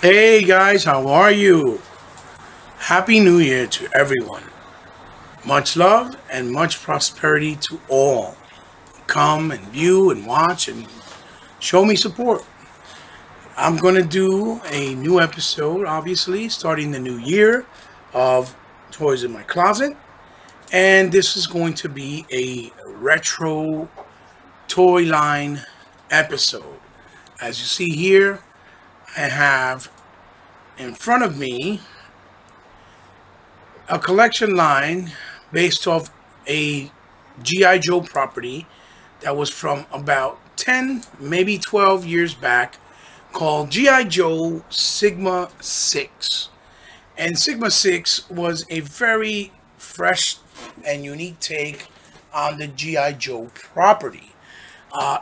Hey guys, how are you? Happy New Year to everyone. Much love and much prosperity to all. Come and view and watch and show me support. I'm going to do a new episode, obviously, starting the new year of Toys in My Closet. And this is going to be a retro toy line episode. As you see here, I have in front of me a collection line based off a G.I. Joe property that was from about 10, maybe 12 years back, called G.I. Joe Sigma 6. And Sigma 6 was a very fresh and unique take on the G.I. Joe property.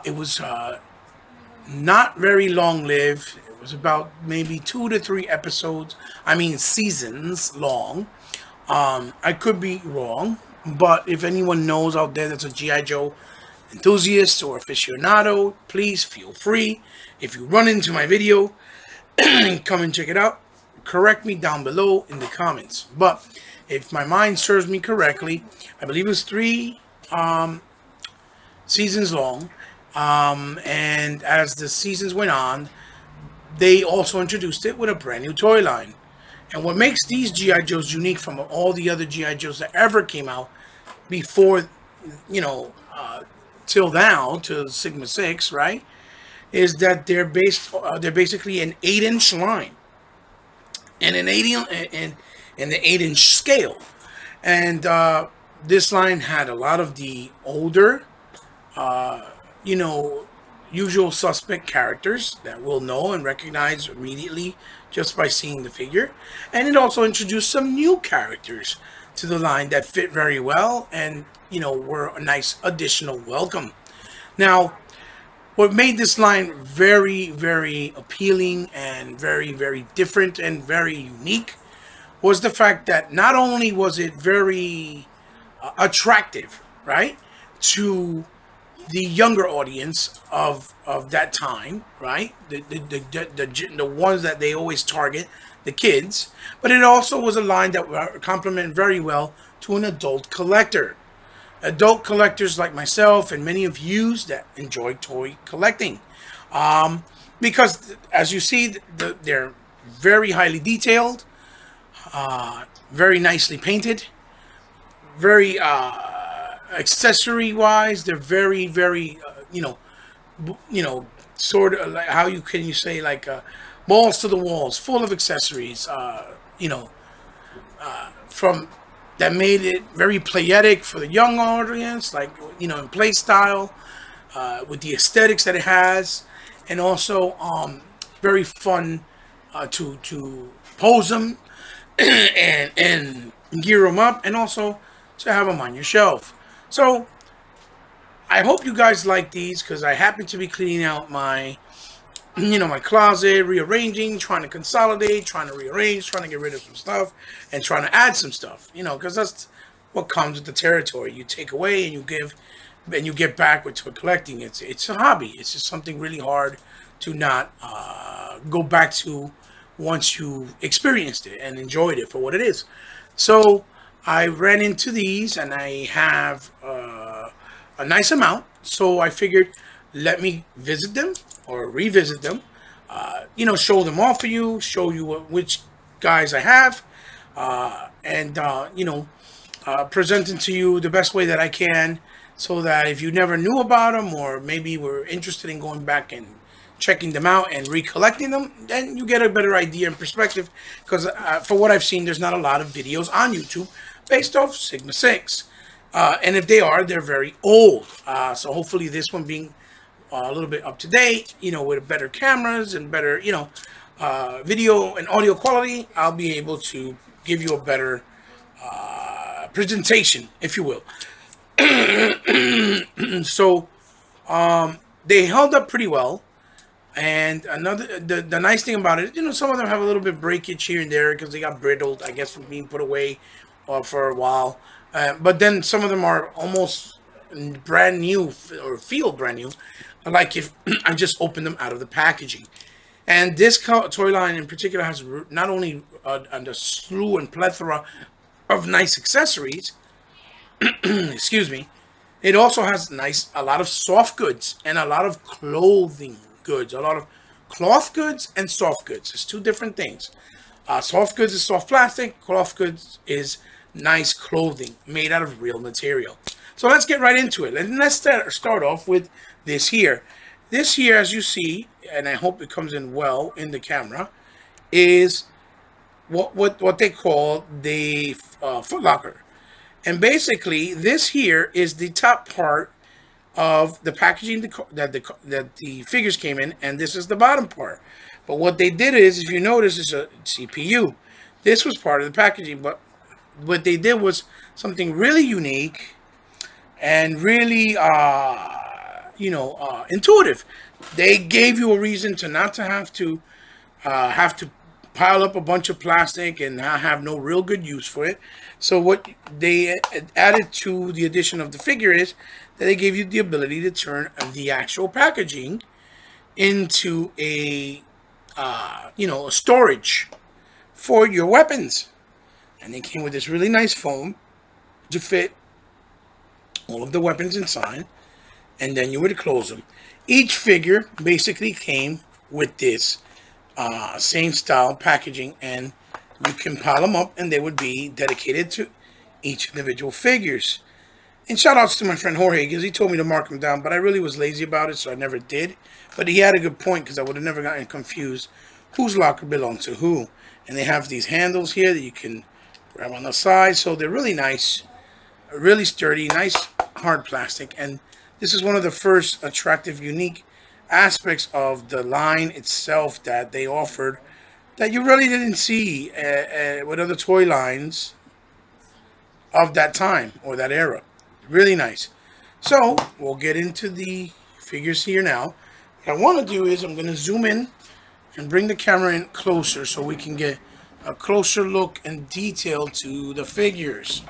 It was not very long lived. It was about maybe 2 to 3 episodes, seasons long. I could be wrong, but if anyone knows out there that's a G.I. Joe enthusiast or aficionado, please feel free. If you run into my video, come and check it out. Correct me down below in the comments. But if my mind serves me correctly, I believe it was 3 seasons long. And as the seasons went on, they also introduced it with a brand new toy line. And what makes these G.I. Joes unique from all the other G.I. Joes that ever came out before, till now, to Sigma 6, right, is that they're basically an 8-inch line. And an 8-inch scale. And this line had a lot of the older, usual suspect characters that we'll know and recognize immediately just by seeing the figure. And it also introduced some new characters to the line that fit very well and, were a nice additional welcome. Now, what made this line very, very appealing and very, very different and very unique was the fact that not only was it very attractive, right, to the younger audience of that time, right? The ones that they always target, the kids. But it also was a line that complemented very well to an adult collector. Adult collectors like myself and many of you that enjoy toy collecting. Because as you see, they're very highly detailed, very nicely painted, very accessory wise, they're very, very sort of like how can you say, like balls to the walls, full of accessories, from that made it very playetic for the young audience, like in play style, with the aesthetics that it has, and also very fun to pose them and gear them up, and also to have them on your shelf. So I hope you guys like these, because I happen to be cleaning out my my closet, rearranging, trying to consolidate, trying to rearrange, trying to get rid of some stuff, and trying to add some stuff, because that's what comes with the territory. You take away and you give, and you get back with toy collecting. It's a hobby. It's just something really hard to not go back to once you experienced it and enjoyed it for what it is. So I ran into these, and I have a nice amount, so I figured, let me visit them or revisit them, show them off for you, show you which guys I have, and present them to you the best way that I can, so that if you never knew about them, or maybe were interested in going back and checking them out and recollecting them, then you get a better idea and perspective, because for what I've seen, there's not a lot of videos on YouTube based off Sigma 6. And if they are, they're very old. So hopefully this one being a little bit up to date, with better cameras and better, video and audio quality, I'll be able to give you a better presentation, if you will. So they held up pretty well. And the nice thing about it, some of them have a little bit of breakage here and there because they got brittled, I guess, from being put away for a while. But then some of them are almost brand new, or feel brand new, like if I just opened them out of the packaging. And this toy line in particular has not only a slew and plethora of nice accessories, excuse me, it also has a lot of soft goods and a lot of clothing goods, a lot of cloth goods and soft goods. It's two different things. Soft goods is soft plastic. Cloth goods is nice clothing made out of real material. So let's get right into it. And let's start off with this here. This here, as you see, and I hope it comes in well in the camera, is what they call the Foot Locker. And basically, this here is the top part of the packaging that the figures came in, and this is the bottom part. But what they did is, if you notice, is a CPU. This was part of the packaging, but what they did was something really unique and really, intuitive. They gave you a reason to not to have to pile up a bunch of plastic and not have no real good use for it. So what they added to the addition of the figure is that they gave you the ability to turn the actual packaging into a storage for your weapons. And they came with this really nice foam to fit all of the weapons inside, and then you would close them. Each figure basically came with this same style packaging, and you can pile them up and they would be dedicated to each individual figures. And shout outs to my friend Jorge, because he told me to mark them down, but I really was lazy about it, so I never did. But he had a good point, because I would have never gotten confused whose locker belonged to who. And they have these handles here that you can grab on the side, so they're really nice, really sturdy, nice hard plastic. And this is one of the first attractive, unique aspects of the line itself that they offered that you really didn't see with other toy lines of that time or that era. Really nice. So we'll get into the figures here now. What I want to do is I'm going to zoom in and bring the camera in closer so we can get a closer look and detail to the figures.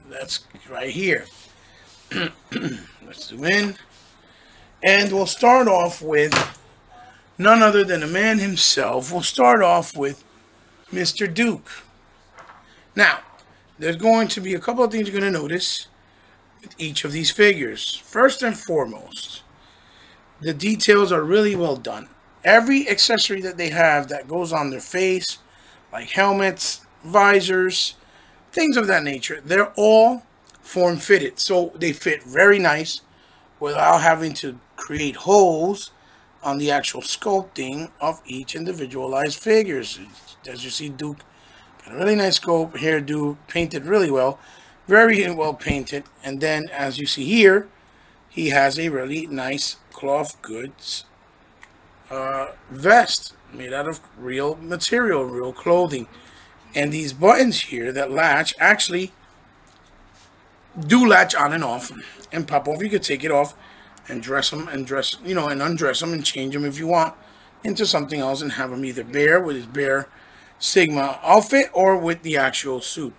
That's right here. Let's zoom in. And we'll start off with none other than the man himself. We'll start off with Mr. Duke. Now, there's going to be a couple of things you're going to notice with each of these figures. First and foremost, the details are really well done. Every accessory that they have that goes on their face, like helmets, visors, things of that nature, they're all form-fitted. So they fit very nice without having to create holes on the actual sculpting of each individualized figures. As you see, Duke got a really nice sculpt, hairdo, painted really well, very well painted. And then, as you see here, he has a really nice cloth goods vest made out of real material, real clothing. And these buttons here that latch actually do latch on and off and pop off. You could take it off and dress them and and undress them and change them if you want into something else and have him either bare with his bare Sigma outfit or with the actual suit.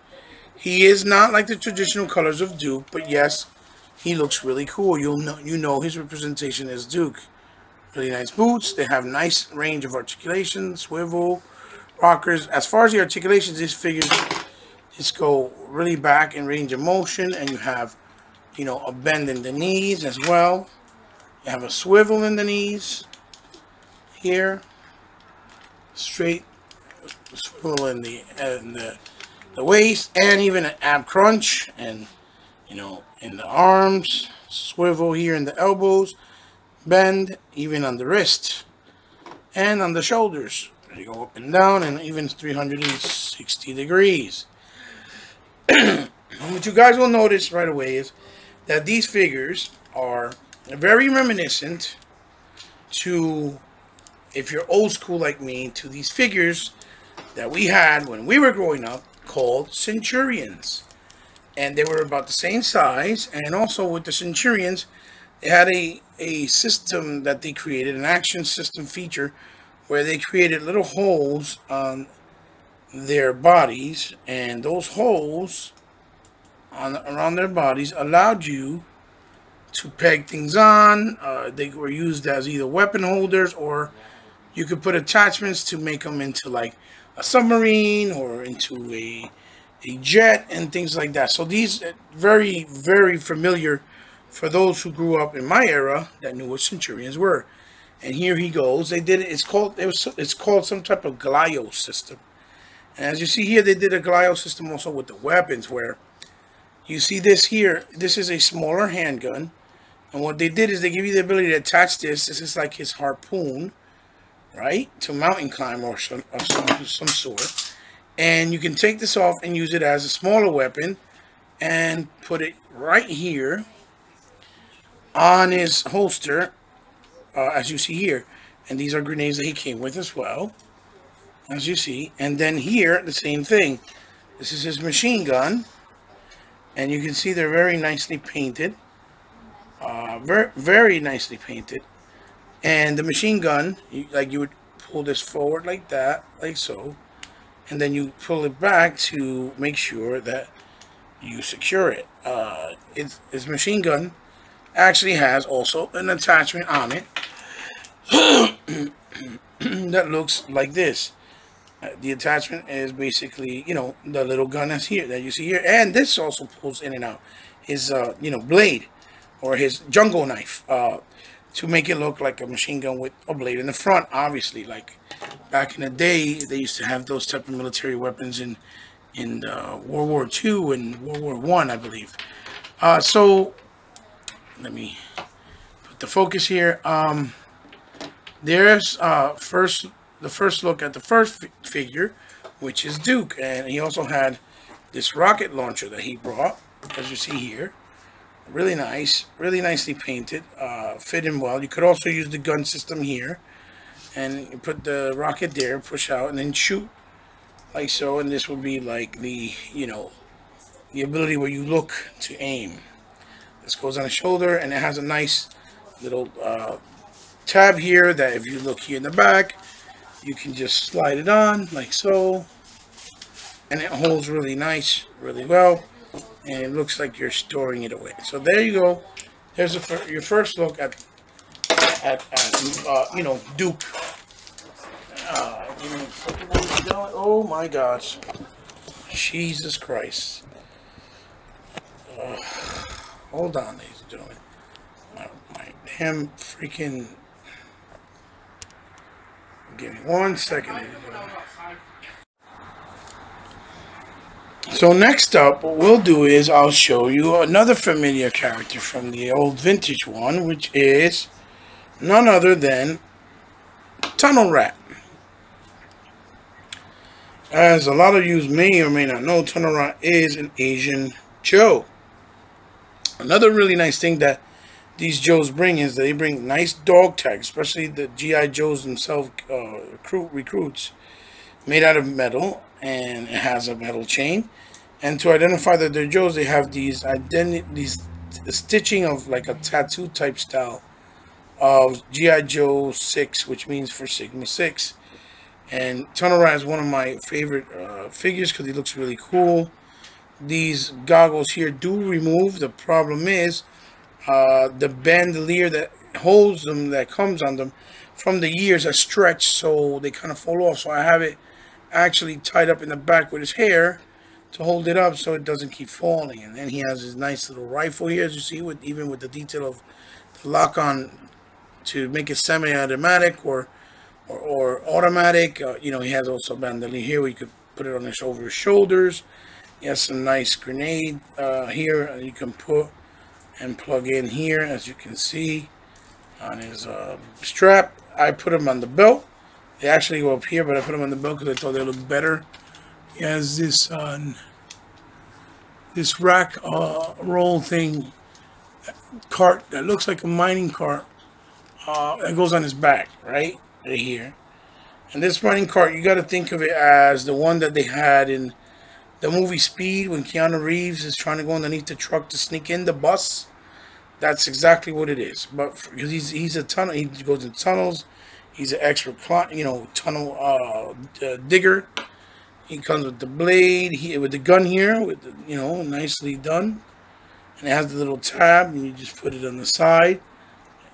He is not like the traditional colors of Duke, but yes, he looks really cool. You know his representation as Duke. Really nice boots. They have nice range of articulation, swivel, rockers. As far as the articulations, these figures just go really back in range of motion, and you have, a bend in the knees as well. You have a swivel in the knees here, straight swivel in the waist, and even an ab crunch, and in the arms, swivel here in the elbows, bend even on the wrist and on the shoulders. You go up and down, and even 360 degrees. What you guys will notice right away is that these figures are very reminiscent to, if you're old school like me, to these figures that we had when we were growing up called Centurions. And they were about the same size, and also with the Centurions, they had a system that they created, an action system feature, where they created little holes on their bodies, and those holes around their bodies allowed you to peg things on. They were used as either weapon holders, or you could put attachments to make them into like a submarine or into a jet and things like that. So these very, very familiar for those who grew up in my era that knew what Centurions were. And here he goes. They did it. It's called some type of GIJOE system. And as you see here, they did a GIJOE system also with the weapons, where you see this here. This is a smaller handgun. And what they did is they give you the ability to attach this. This is like his harpoon, right? To mountain climb or some sort. And you can take this off and use it as a smaller weapon and put it right here on his holster, as you see here. And these are grenades that he came with as well, as you see. And then here, the same thing. This is his machine gun. And you can see they're very nicely painted. Very, very nicely painted. And the machine gun, you would pull this forward like that, like so. And then you pull it back to make sure that you secure it. His machine gun actually has also an attachment on it that looks like this. The attachment is basically, you know, the little gun that's here that you see here, and this also pulls in and out his, you know, blade or his jungle knife, to make it look like a machine gun with a blade in the front. Obviously, like back in the day, they used to have those type of military weapons in World War II and World War I believe. So let me put the focus here. There's the first look at the first figure, which is Duke, and he also had this rocket launcher that he brought, as you see here. Really nice, really nicely painted, fit in well. You could also use the gun system here, and you put the rocket there, push out, and then shoot like so. And this would be like the, you know, the ability where you look to aim. This goes on the shoulder, and it has a nice little tab here that if you look here in the back, you can just slide it on like so, and it holds really nice, really well, and it looks like you're storing it away. So there you go. There's your first look at you know, Duke. Oh my gosh, Jesus Christ. Hold on, ladies and gentlemen. My damn freaking. Give me 1 second, ladies and gentlemen. So next up, what we'll do is I'll show you another familiar character from the old vintage one, which is none other than Tunnel Rat. As a lot of you may or may not know, Tunnel Rat is an Asian Joe. Another really nice thing that these Joes bring is they bring nice dog tags, especially the GIJoes themselves, recruits, made out of metal, and it has a metal chain. And to identify that they're Joes, they have these stitching of like a tattoo type style of G.I.Joe 6, which means for Sigma 6. And Tunnel Rat is one of my favorite figures because he looks really cool. These goggles here do remove. The problem is the bandolier that holds them, that comes on them from the years, are stretched, so they kind of fall off. So I have it actually tied up in the back with his hair to hold it up so it doesn't keep falling. And then he has his nice little rifle here, as you see, with even with the detail of the lock on to make it semi-automatic or automatic. You know, he has also a bandolier here where you could put it on his over his shoulders. He has some nice grenade here you can put and plug in here, as you can see on his strap. I put them on the belt. They actually go up here, but I put them on the belt because I thought they looked better. He has this this rack roll thing, cart that looks like a mining cart that goes on his back, right here. And this mining cart, you got to think of it as the one that they had in the movie Speed when Keanu Reeves is trying to go underneath the truck to sneak in the bus. That's exactly what it is. But because he's a tunnel, he goes in tunnels. He's an expert, you know, tunnel digger. He comes with the blade, with the gun here, with the, you know, nicely done. And it has the little tab, and you just put it on the side.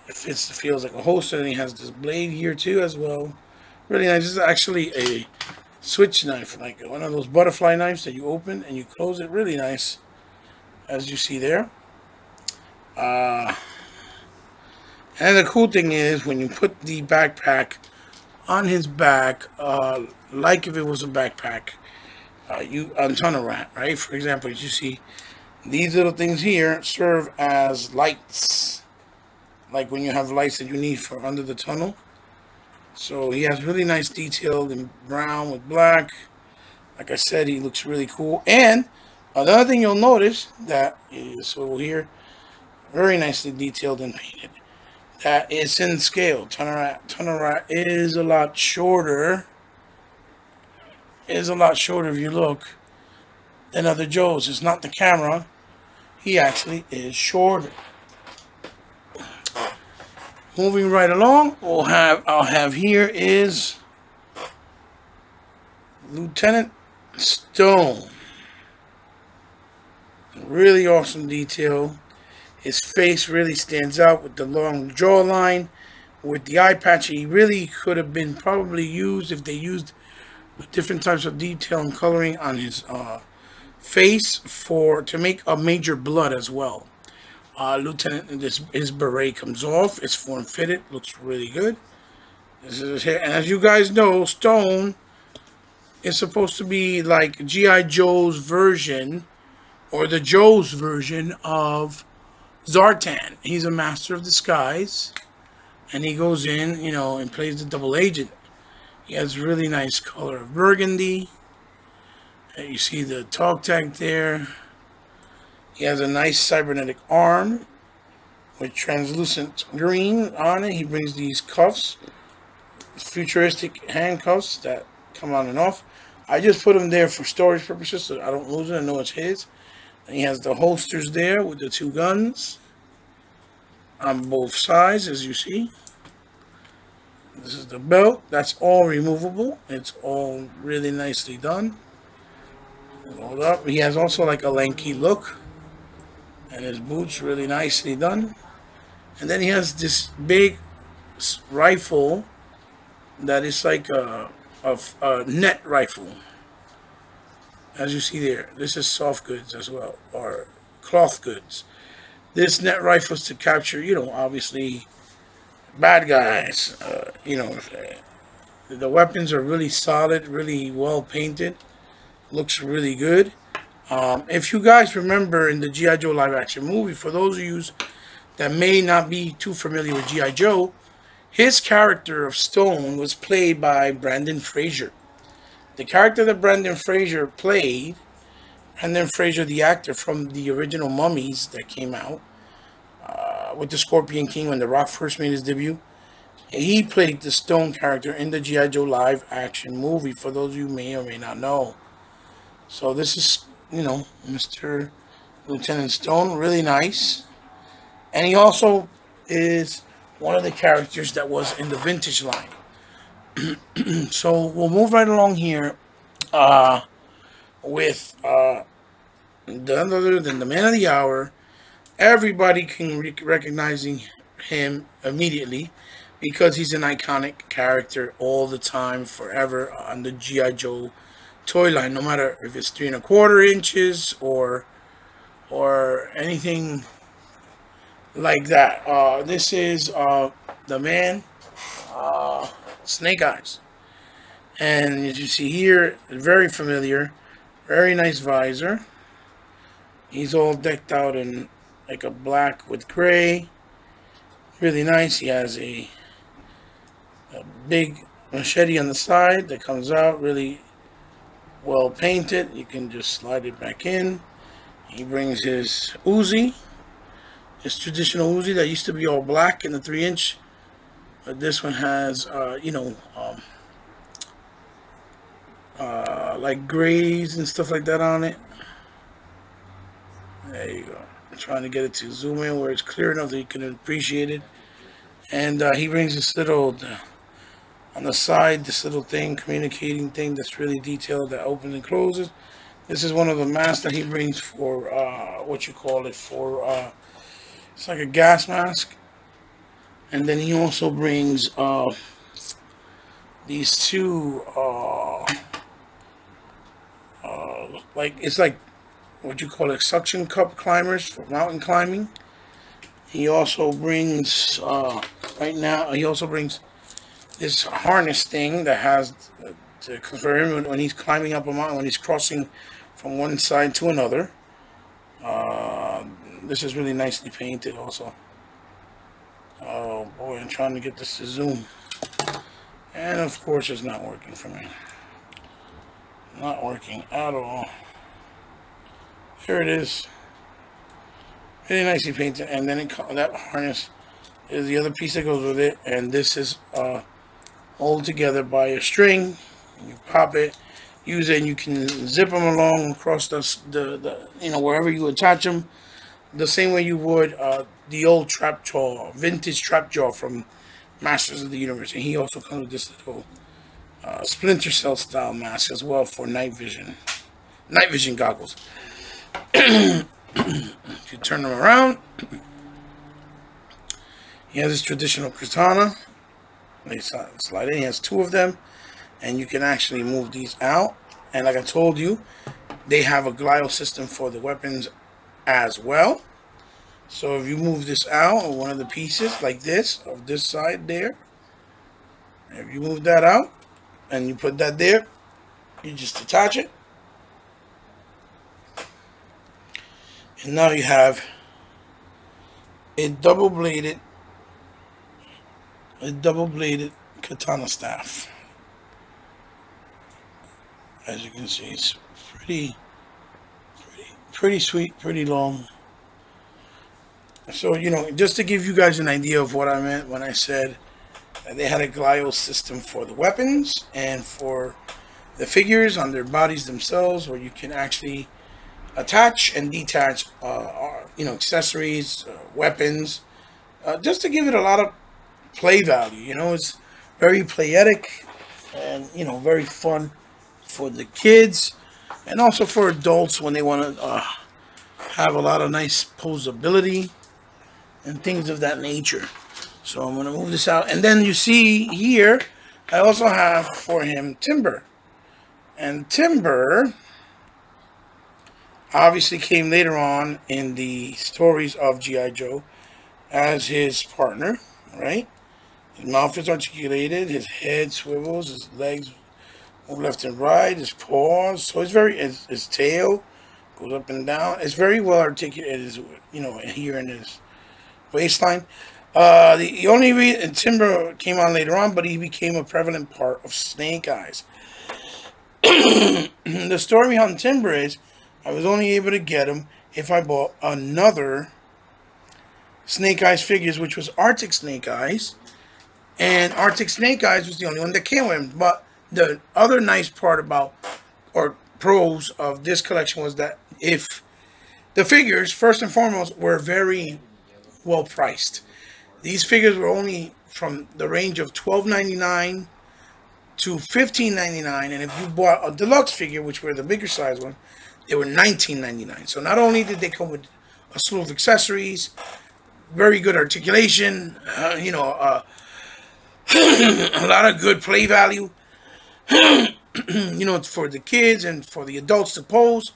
It feels like a holster, and he has this blade here too as well. Really nice. This is actually a switch knife, like one of those butterfly knives that you open and you close it. Really nice, as you see there. And the cool thing is when you put the backpack on his back, like if it was a backpack, you on tunnel rat, right? For example, as you see, these little things here serve as lights, like when you have lights that you need for under the tunnel. So he has really nice detail in brown with black. Like I said, he looks really cool. And another thing you'll notice that is over here, very nicely detailed and painted. That is in scale. Tunnel rat is a lot shorter. Is a lot shorter if you look than other Joes. It's not the camera. He actually is shorter. Moving right along, I'll have here is Lieutenant Stone. Really awesome detail. His face really stands out with the long jawline, with the eye patch. He really could have been probably used if they used different types of detail and coloring on his face to make a major blood as well. Lieutenant, his beret comes off. It's form fitted. Looks really good. This is his hair. And as you guys know, Stone is supposed to be like G.I. Joe's version, or the Joe's version of Zartan. He's a master of disguise, and he goes in, you know, and plays the double agent. He has really nice color of burgundy. And you see the talk tag there. He has a nice cybernetic arm with translucent green on it. He brings these cuffs, futuristic handcuffs that come on and off. I just put them there for storage purposes so I don't lose it. I know it's his. And he has the holsters there with the two guns on both sides, as you see. This is the belt. That's all removable. It's all really nicely done. Hold up. He has also like a lanky look. And his boots really nicely done. And then he has this big rifle that is like a net rifle. As you see there, this is soft goods as well, or cloth goods. This net rifle is to capture, you know, obviously bad guys. You know, the weapons are really solid, really well painted. Looks really good. If you guys remember in the G.I. Joe live action movie, for those of you that may not be too familiar with G.I. Joe, his character of Stone was played by Brendan Fraser. The character that Brendan Fraser played, Brendan Fraser, the actor from the original Mummies that came out with the Scorpion King when The Rock first made his debut, he played the Stone character in the G.I. Joe live action movie, for those of you who may or may not know. So this is, you know, Mr. Lieutenant Stone, really nice. And he also is one of the characters that was in the vintage line. So we'll move right along here with none other than the man of the hour. Everybody can recognizing him immediately because he's an iconic character all the time, forever on the G.I. Joe toy line, no matter if it's 3 1/4 inches or anything like that. This is the man, Snake Eyes, and as you see here, very familiar, very nice visor. He's all decked out in like a black with gray, really nice. He has a big machete on the side that comes out, really well painted. You can just slide it back in. He brings his Uzi, his traditional Uzi that used to be all black in the 3-inch, but this one has you know, like grays and stuff like that on it. There you go. I'm trying to get it to zoom in where it's clear enough that you can appreciate it. And he brings this little on the side, this little thing, communicating thing that's really detailed, that opens and closes. This is one of the masks that he brings for what you call it, for it's like a gas mask. And then he also brings these two like, it's like what you call it, suction cup climbers for mountain climbing. He also brings right now he also brings this harness thing that has for him when he's climbing up a mountain, when he's crossing from one side to another. This is really nicely painted also. Oh boy, I'm trying to get this to zoom. And of course it's not working for me. Not working at all. Here it is. Really nicely painted. And then that harness is the other piece that goes with it. And this is hold together by a string. You pop it, use it, and you can zip them along across the you know, wherever you attach them, the same way you would the old trap jaw, vintage trap jaw from Masters of the Universe. And he also comes with this little Splinter Cell style mask as well for night vision goggles. If you turn them around, he has this traditional katana. They slide in. He has two of them, and you can actually move these out. And like I told you, they have a glide system for the weapons as well. So if you move this out, or one of the pieces like this, of this side there, if you move that out and you put that there, you just attach it. And now you have a double-bladed katana staff. As you can see, it's pretty sweet, pretty long. So, you know, just to give you guys an idea of what I meant when I said that they had a glide system for the weapons and for the figures on their bodies themselves, where you can actually attach and detach, you know, accessories, weapons, just to give it a lot of play value. You know, it's very playetic and, you know, very fun for the kids and also for adults when they want to have a lot of nice posability and things of that nature. So I'm going to move this out. And then you see here, I also have for him Timber. And Timber obviously came later on in the stories of G.I. Joe as his partner, right? His mouth is articulated, his head swivels, his legs move left and right, his paws. So it's very, his tail goes up and down. It's very well articulated, you know, here in his waistline. The only reason Timber came on later on, but he became a prevalent part of Snake Eyes. The story behind Timber is I was only able to get him if I bought another Snake Eyes figures, which was Arctic Snake Eyes. And Arctic Snake Eyes was the only one that came with him. But the other nice part about, or pros of this collection, was that if the figures, first and foremost, were very well priced. These figures were only from the range of $12.99 to $15.99, and if you bought a deluxe figure, which were the bigger size one, they were $19.99. So not only did they come with a slew of accessories, very good articulation, you know, a lot of good play value, you know, for the kids and for the adults to pose.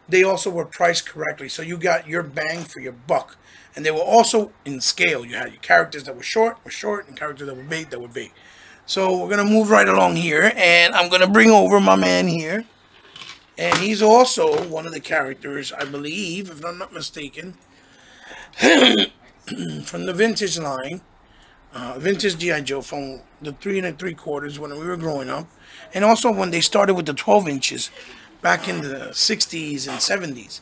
They also were priced correctly, so you got your bang for your buck. And they were also in scale. You had your characters that were short, and characters that were big, So we're going to move right along here, and I'm going to bring over my man here. And he's also one of the characters, I believe, if I'm not mistaken, from the vintage line, vintage G.I. Joe, from the 3 3/4 when we were growing up. And also when they started with the 12 inches back in the 60s and 70s.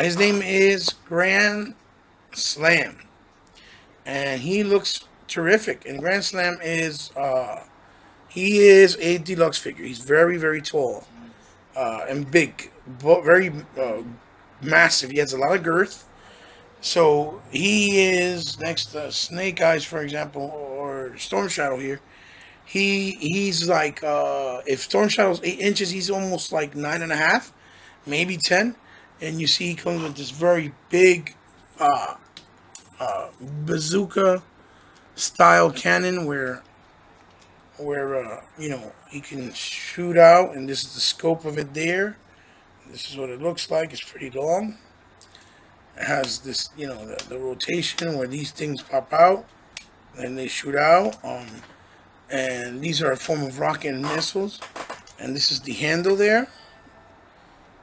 His name is Grand Slam, and he looks terrific. And Grand Slam is he is a deluxe figure. He's very, very tall and big, very massive. He has a lot of girth. So he is next to Snake Eyes, for example, or Storm Shadow here. He's like if Storm Shadow's 8 inches, he's almost like 9.5. maybe 10. And you see he comes with this very big bazooka style cannon where you know, he can shoot out, and this is the scope of it there. This is what it looks like. It's pretty long. It has this, you know, the rotation where these things pop out and they shoot out. And these are a form of rocket and missiles. And this is the handle there.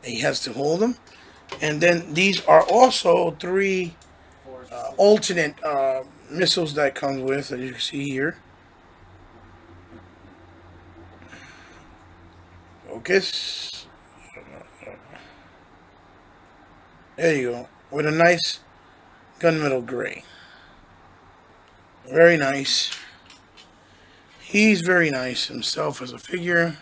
He has to hold them. And then these are also 3 alternate missiles that comes with, as you can see here. Focus. There you go. With a nice gunmetal gray. Very nice. He's very nice himself as a figure.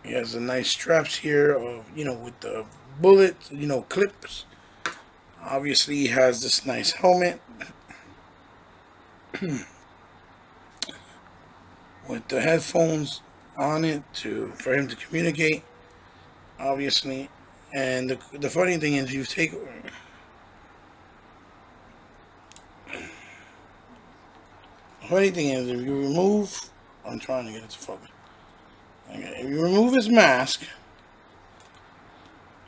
He has the nice straps here, of, you know, with the bullet, you know, clips. Obviously, he has this nice helmet with the headphones on it for him to communicate. Obviously, and the funny thing is, you take. The funny thing is, if you remove, I'm trying to get it to focus. Okay, if you remove his mask,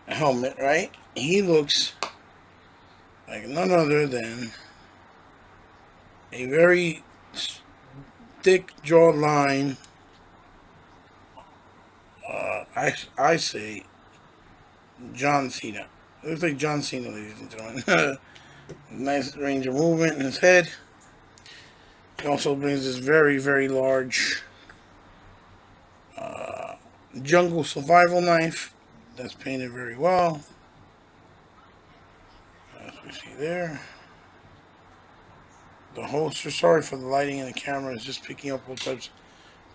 a helmet, right? He looks like none other than a very thick jawline. I say John Cena. It looks like John Cena, ladies and gentlemen. Nice range of movement in his head. He also brings this very, very large jungle survival knife that's painted very well, as we see there. The holster, sorry for the lighting, and the camera is just picking up all types of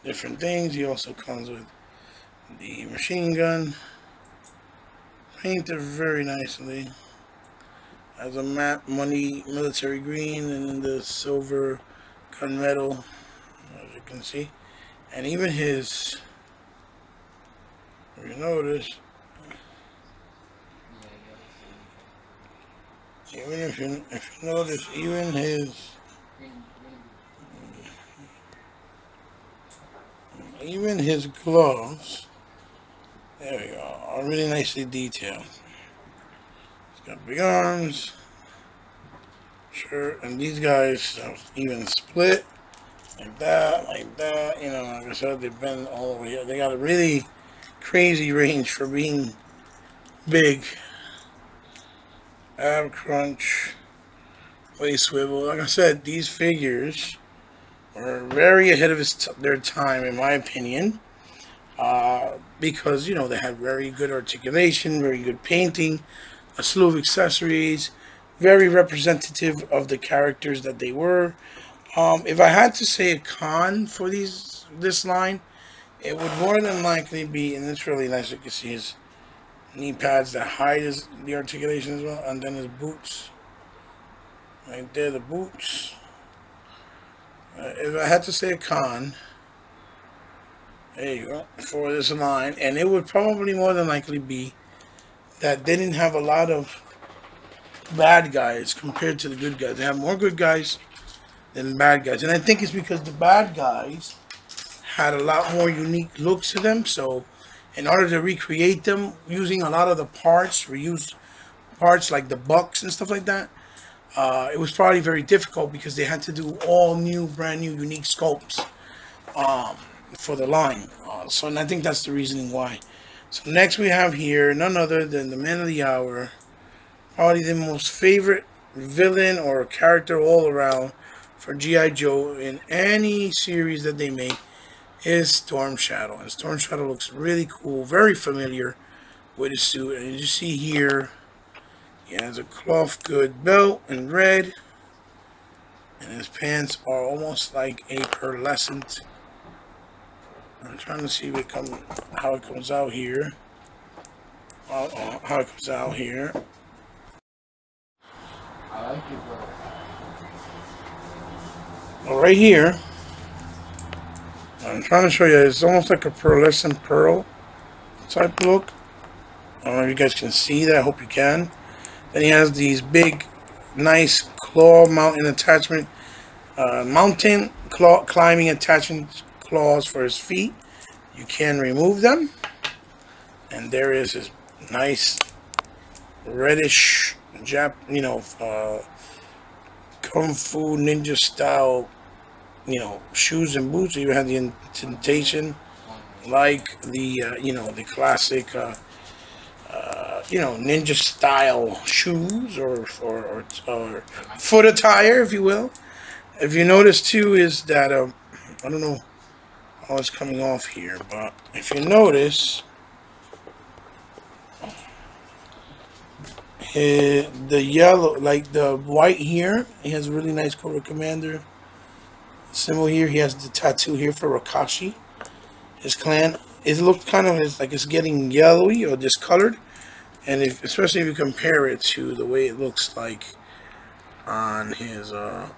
different things. He also comes with the machine gun, painted very nicely as a matte money military green, and the silver gunmetal, as you can see. And even his, if you notice, even if you notice, even his gloves, there we go, are really nicely detailed. He's got big arms, sure, and these guys even split like that, you know, like I said, they've been all over here. They got a really crazy range for being big. Ab crunch, waist swivel. Like I said, these figures were very ahead of their time, in my opinion, because, you know, they had very good articulation, very good painting, a slew of accessories, very representative of the characters that they were. If I had to say a con for this line, it would more than likely be, and it's really nice, you can see his knee pads that hide the articulation as well, and then his boots. Right there, the boots. If I had to say a con, there you go, for this line, and it would probably more than likely be that they didn't have a lot of bad guys compared to the good guys. They have more good guys than bad guys, and I think it's because the bad guys had a lot more unique looks to them. So in order to recreate them using a lot of the parts, reused parts like the bucks and stuff like that, it was probably very difficult because they had to do all new, brand new, unique sculpts for the line. So and I think that's the reasoning why. So next we have here none other than the man of the hour, probably the most favorite villain or character all around for G.I. Joe in any series that they make, is Storm Shadow. And Storm Shadow looks really cool, very familiar with his suit. And as you see here, he has a cloth good belt in red, and his pants are almost like a pearlescent. I'm trying to see if how it comes out here. How it comes out here. I like it, bro. Well, right here, I'm trying to show you, it's almost like a pearlescent pearl type look. I don't know if you guys can see that. I hope you can. Then he has these big, nice claw mounting attachment, mountain claw climbing attachment claws for his feet. You can remove them. And there is his nice reddish kung fu ninja style, shoes and boots. You have the indentation like the the classic ninja style shoes or foot attire, if you will. If you notice too, is that I don't know how it's coming off here, but if you notice, the yellow, like the white here, he has a really nice Cobra Commander symbol here. He has the tattoo here for Rakashi, his clan. It looks kind of like it's getting yellowy or discolored, and especially if you compare it to the way it looks like on his on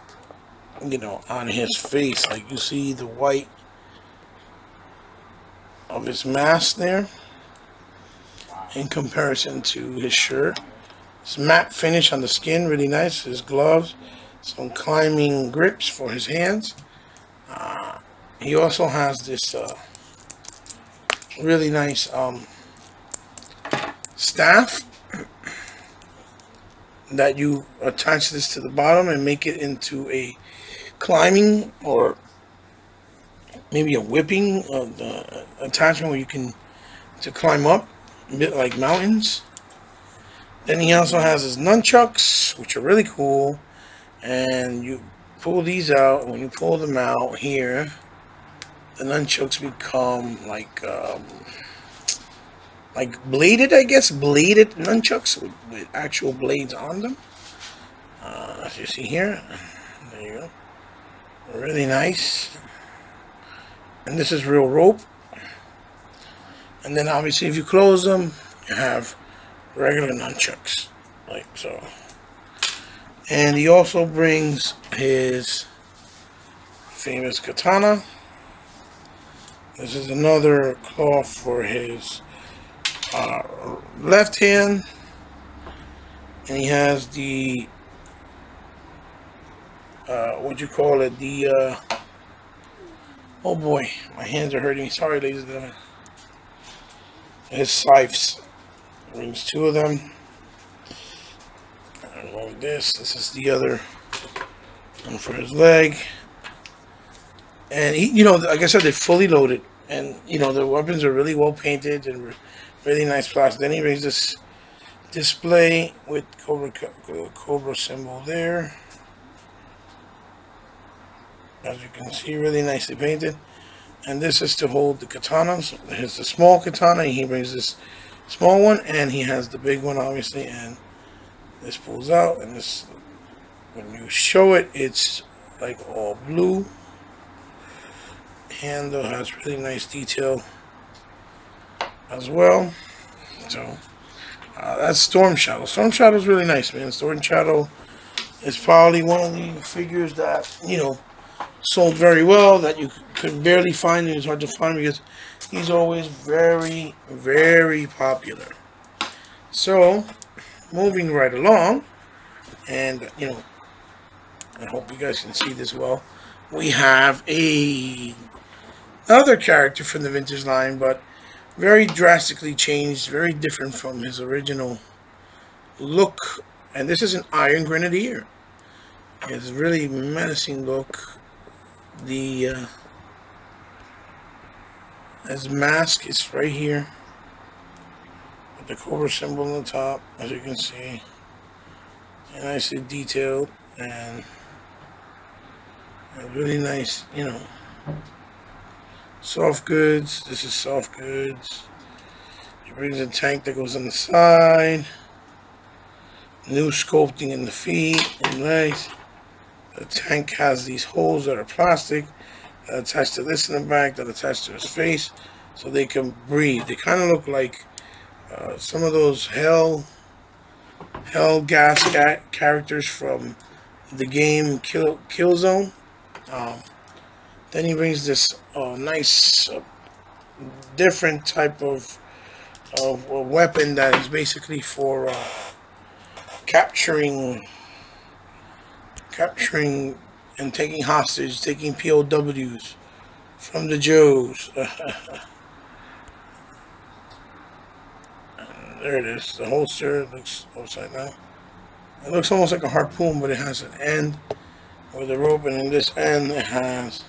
his face, like you see the white of his mask there in comparison to his shirt. It's matte finish on the skin, really nice. His gloves, some climbing grips for his hands. He also has this really nice staff that you attach this to the bottom and make it into a climbing or maybe a whipping attachment where you can to climb up a bit like mountains. Then he also has his nunchucks, which are really cool, and you pull these out, and when you pull them out here, the nunchucks become like bladed, I guess, bladed nunchucks with actual blades on them. As you see here, there you go, really nice. And this is real rope. And then obviously if you close them, you have regular nunchucks, like so. And he also brings his famous katana. This is another claw for his left hand. And he has the what you call it, the oh boy, my hands are hurting, sorry ladies and gentlemen. His scythes. Brings two of them. And this is the other one for his leg. And he, like I said, they're fully loaded, and the weapons are really well painted and really nice plastic. Then he brings this display with Cobra symbol there, as you can see, really nicely painted. And this is to hold the katanas. Here's the small katana. He brings this small one, and he has the big one, obviously. And this pulls out, and this, when you show it, it's like all blue. Handle has really nice detail as well. So that's Storm Shadow. Storm Shadow is really nice, man. Storm Shadow is probably one of the figures that sold very well, that you could barely find, and it's hard to find because he's always very, very popular. So moving right along, and I hope you guys can see this well, we have another character from the vintage line, but very drastically changed, very different from his original look. And this is an Iron Grenadier. It's a really menacing look. His mask is right here with the Cobra symbol on the top, as you can see, and nicely detailed, and really nice, soft goods. This is soft goods. He brings a tank that goes on the side, new sculpting in the feet and legs. The tank has these holes that are plastic that attach to this in the back, that attach to his face, so they can breathe. They kind of look like some of those hell gas characters from the game Killzone. Then he brings this nice different type of a weapon that is basically for capturing and taking hostage, taking POWs from the Joes. There it is. The holster looks upside down. It looks almost like a harpoon, but it has an end with a rope, and in this end it has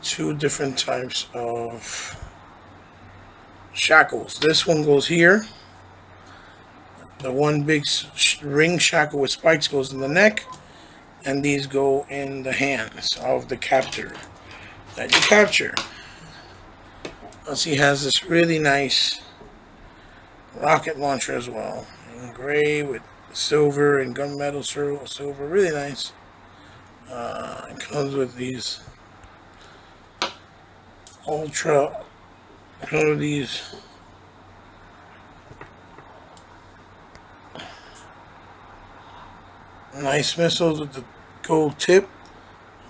two different types of shackles. This one goes here. The one big ring shackle with spikes goes in the neck, and these go in the hands of the captor that you capture. Plus, he has this really nice rocket launcher as well, in gray with silver and gunmetal silver. Really nice. It comes with these nice missiles with the gold tip.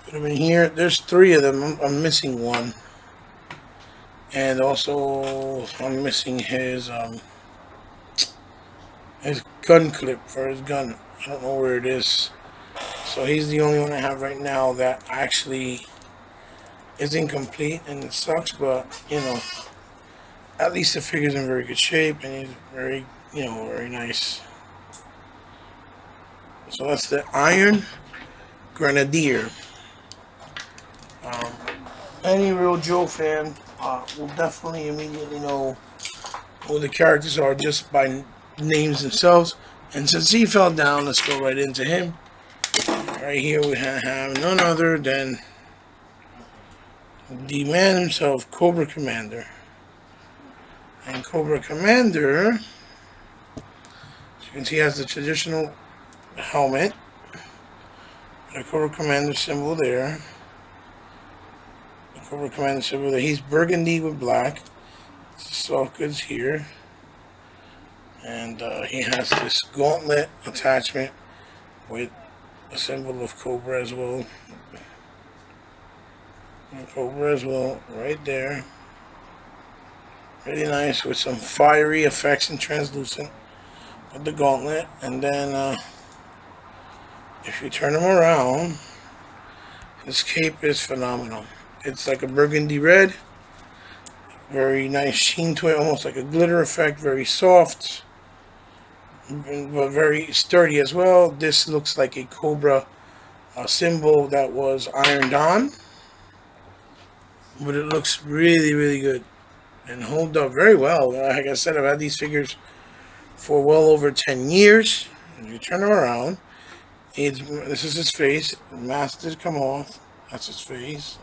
Put them in here. There's 3 of them. I'm missing one, and also I'm missing his gun clip for his gun. I don't know where it is. So he's the only one I have right now that actually is incomplete, and it sucks, but you know, at least the figure's in very good shape, and he's very, you know, very nice. So that's the Iron Grenadier. Any real Joe fan will definitely immediately know who the characters are just by names themselves. And since he fell down, let's go right into him. Right here we have none other than the man himself, Cobra Commander. And Cobra Commander, as you can see, has the traditional helmet, the Cobra Commander symbol there. The Cobra Commander symbol there. He's burgundy with black. Soft goods here. And he has this gauntlet attachment with a symbol of Cobra as well. And Cobra as well, right there. Really nice with some fiery effects and translucent with the gauntlet. And then if you turn him around, his cape is phenomenal. It's like a burgundy red. Very nice sheen to it, almost like a glitter effect. Very soft, but very sturdy as well. This looks like a Cobra symbol that was ironed on, but it looks really, really good and hold up very well. Like I said, I've had these figures for well over 10 years. If you turn them around, this is his face. The mask did come off. That's his face.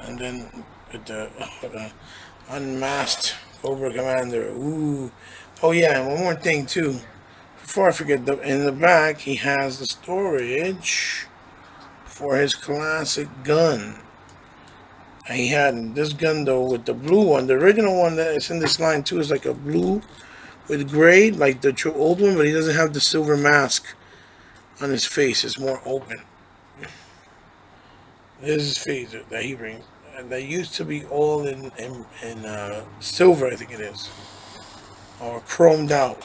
And then the unmasked Cobra Commander. Ooh. Oh yeah, and one more thing too. Before I forget, in the back he has the storage for his classic gun. He had this gun though with the blue one. The original one that is in this line too is like a blue with gray, like the old one, but he doesn't have the silver mask on his face. It's more open. This is his face that he brings. And that used to be all in silver, I think it is, or chromed out.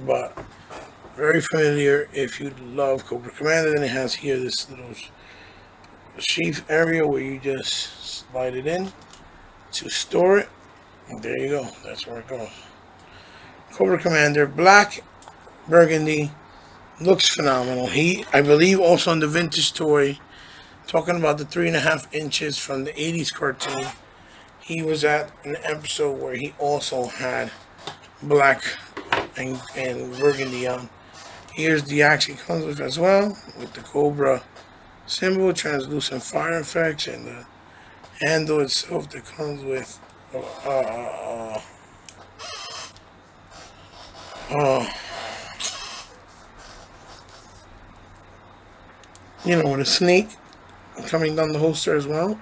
But very familiar if you love Cobra Commander. Then it has here this little sheath area where you just slide it in to store it. And there you go. That's where it goes. Cobra Commander, black, burgundy, looks phenomenal. He, I believe, also on the vintage toy, talking about the 3.5 inches from the 80s cartoon, he was at an episode where he also had black and burgundy on. Here's the action comes with as well, with the Cobra symbol, translucent fire effects, and the handle itself that comes with you know, with a snake coming down the holster as well.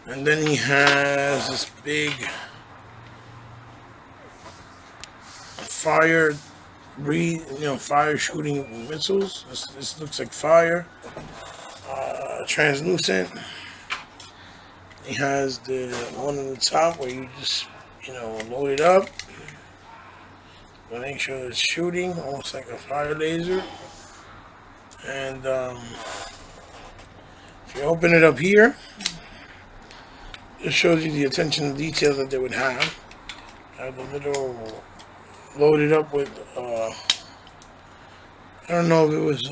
And then he has this big fire shooting missiles. This looks like fire. Translucent. He has the one on the top where you just, you know, load it up. Make sure it's shooting, almost like a fire laser. And if you open it up here, it shows you the attention to detail that they would have. Have the little loaded up with, I don't know if it was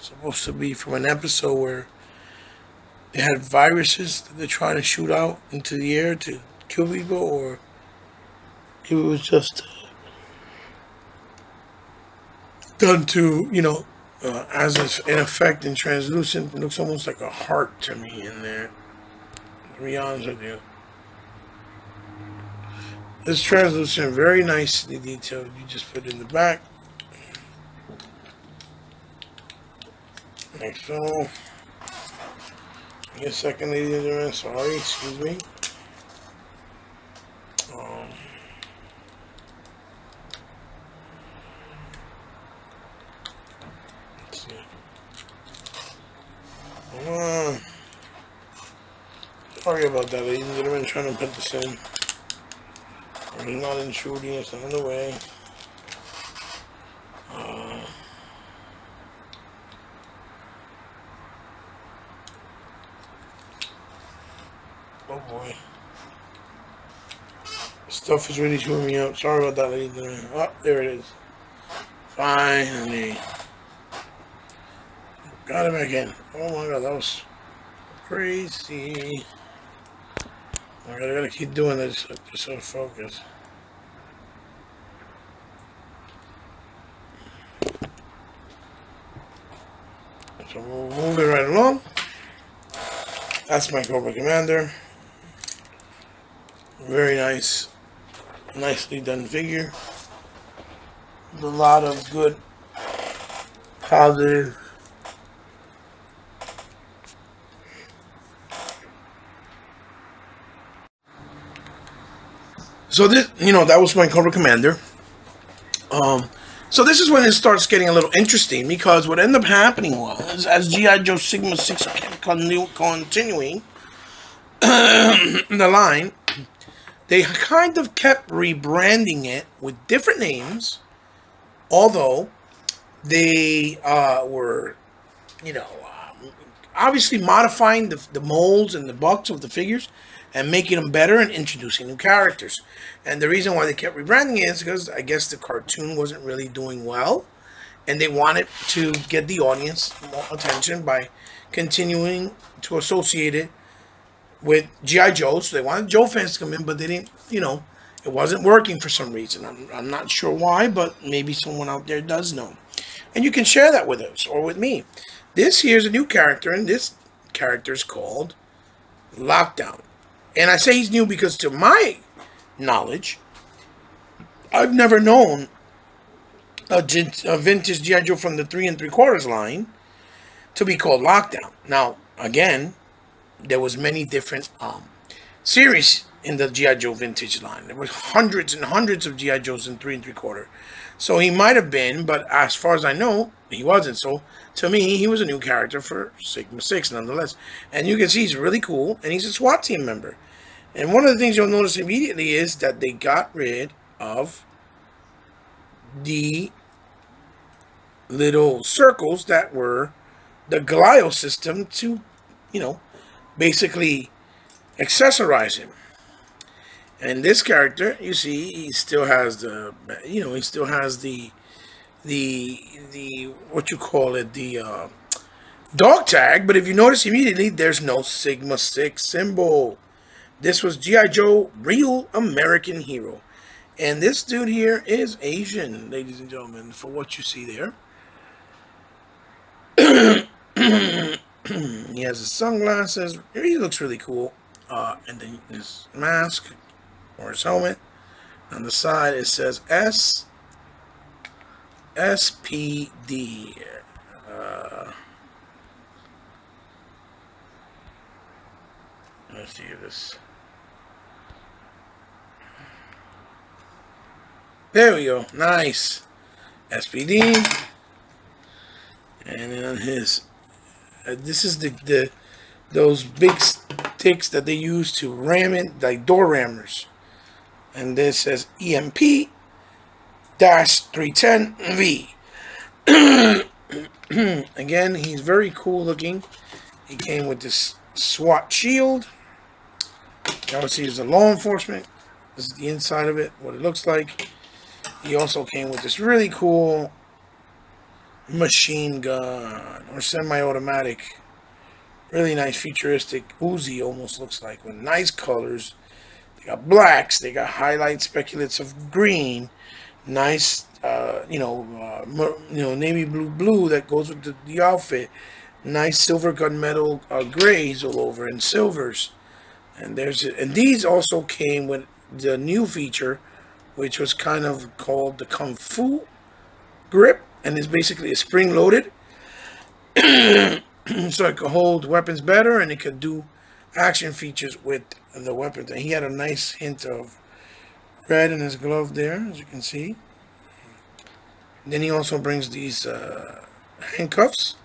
supposed to be from an episode where they had viruses that they're trying to shoot out into the air to kill people, or if it was just done to, you know, as an effect in translucent. It looks almost like a heart to me in there, to be honest with you. This translucent, very nicely detailed. You just put it in the back. Like so. Give me a second, ladies and gentlemen. Sorry, excuse me. Let's see. Sorry about that, ladies and gentlemen. Trying to put this in. It's not intruding, it's not in the way. Oh boy. This stuff is really chewing me up. Sorry about that, ladies and gentlemen. Oh, there it is. Finally. Got it back in. Oh my god, that was crazy. I gotta keep doing this just so focus. So we'll move it right along. That's my Cobra Commander. Very nice, nicely done figure. With a lot of good, positive. So this, you know, that was my Cobra Commander. So this is when it starts getting a little interesting, because what ended up happening was, as G.I. Joe Sigma 6 kept continuing the line, they kind of kept rebranding it with different names, although they were, you know, obviously modifying the molds and the bucks of the figures and making them better and introducing new characters. And the reason why they kept rebranding it is because I guess the cartoon wasn't really doing well, and they wanted to get the audience more attention by continuing to associate it with G.I. Joe. So they wanted Joe fans to come in, but they didn't, you know, it wasn't working for some reason. I'm not sure why, but maybe someone out there does know. And you can share that with us or with me. This here's a new character, and this character is called Lockdown. And I say he's new because, to my knowledge, I've never known a vintage G.I. Joe from the 3 3/4 line to be called Lockdown. Now, again, there was many different series in the G.I. Joe vintage line. There were hundreds and hundreds of G.I. Joes in 3 3/4. So he might have been, but as far as I know, he wasn't. So to me, he was a new character for Sigma 6 nonetheless. And you can see he's really cool, and he's a SWAT team member. And one of the things you'll notice immediately is that they got rid of the little circles that were the GIJOE system to, you know, basically accessorize him. And this character, you see, he still has the, you know, he still has the what you call it, the dog tag. But if you notice immediately, there's no Sigma 6 symbol. This was G.I. Joe, Real American Hero. And this dude here is Asian, ladies and gentlemen, for what you see there. He has his sunglasses. He looks really cool. And then his mask or his helmet. On the side, it says SPD. Let's see this. There we go. Nice. SPD. And then on his, this is those big optics that they use to ram it, like door rammers. And this says EMP-310V. Again, he's very cool looking. He came with this SWAT shield. Obviously, he's a law enforcement. This is the inside of it, what it looks like. He also came with this really cool machine gun or semi-automatic. Really nice futuristic Uzi almost looks like, with nice colors. They got blacks, they got highlight speculates of green, nice navy blue that goes with the outfit. Nice silver gunmetal grays all over and silvers. And these also came with the new feature, which was kind of called the Kung Fu grip, and it's basically a spring loaded. So it could hold weapons better, and it could do action features with the weapons. And he had a nice hint of red in his glove there, as you can see. Then he also brings these handcuffs.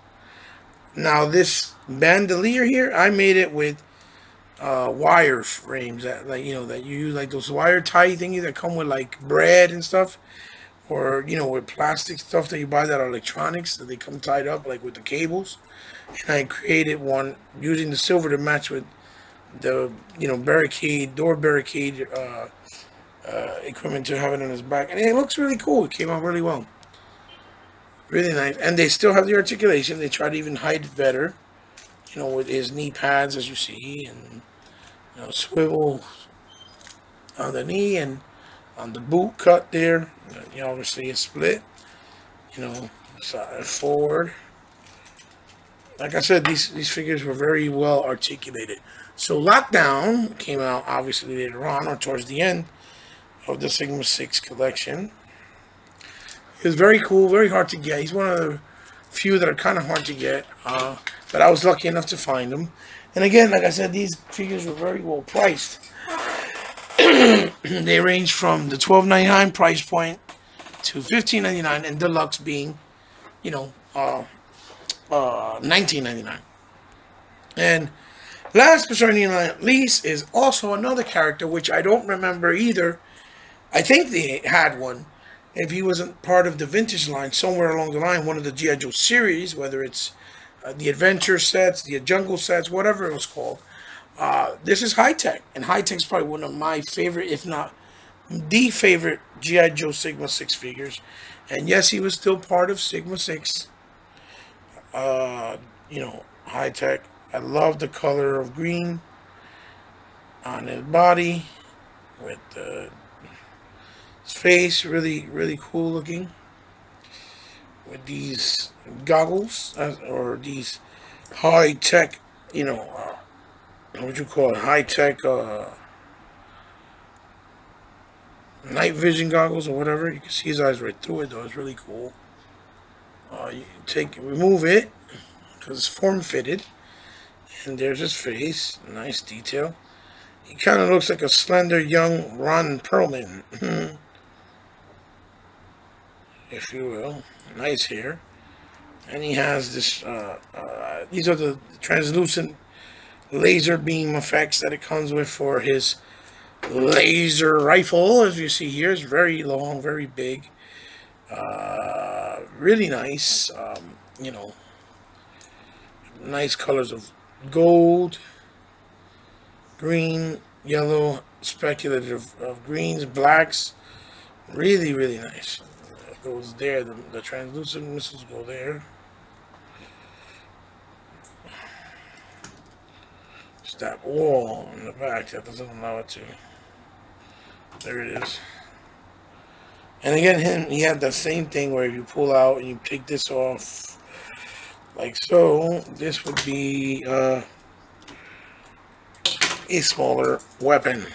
Now this bandolier here, I made it with wire frames that, like, that you use, like those wire tie thingies that come with like bread and stuff, or with plastic stuff that you buy that are electronics, that they come tied up like with the cables. And I created one using the silver to match with the door barricade equipment to have it on his back, and it looks really cool. It came out really well, really nice. And they still have the articulation. They try to even hide it better, with his knee pads, as you see, and swivel on the knee, and on the boot cut there, obviously it's split, side forward. Like I said, these figures were very well articulated. So Lockdown came out obviously later on, or towards the end of the Sigma 6 collection. He was very cool, very hard to get. He's one of the few that are kind of hard to get, but I was lucky enough to find them. And again, like I said, these figures were very well priced. They range from the $12.99 price point to $15.99, and deluxe being, $19.99. And last but certainly not least is also another character which I don't remember either. I think they had one. If he wasn't part of the vintage line, somewhere along the line, one of the G.I. Joe series, whether it's the adventure sets, the jungle sets, whatever it was called. This is High Tech, and High Tech is probably one of my favorite, if not the favorite, G.I. Joe Sigma 6 figures. And yes, he was still part of Sigma 6. High Tech. I love the color of green on his body with his face, really, really cool looking. With these goggles, or these high tech, what would you call it? High tech night vision goggles or whatever. You can see his eyes right through it, though. It's really cool. You remove it because it's form fitted, and there's his face. Nice detail. He kind of looks like a slender young Ron Perlman, if you will. Nice hair. And he has this, these are the translucent laser beam effects that it comes with for his laser rifle. As you see here, it's very long, very big. Really nice, nice colors of gold, green, yellow, speculative of greens, blacks. Really, really nice. It goes there. The translucent missiles go there. It's that wall in the back that doesn't allow it to. There it is. And again, he had the same thing where you pull out and you take this off, like so. This would be a smaller weapon.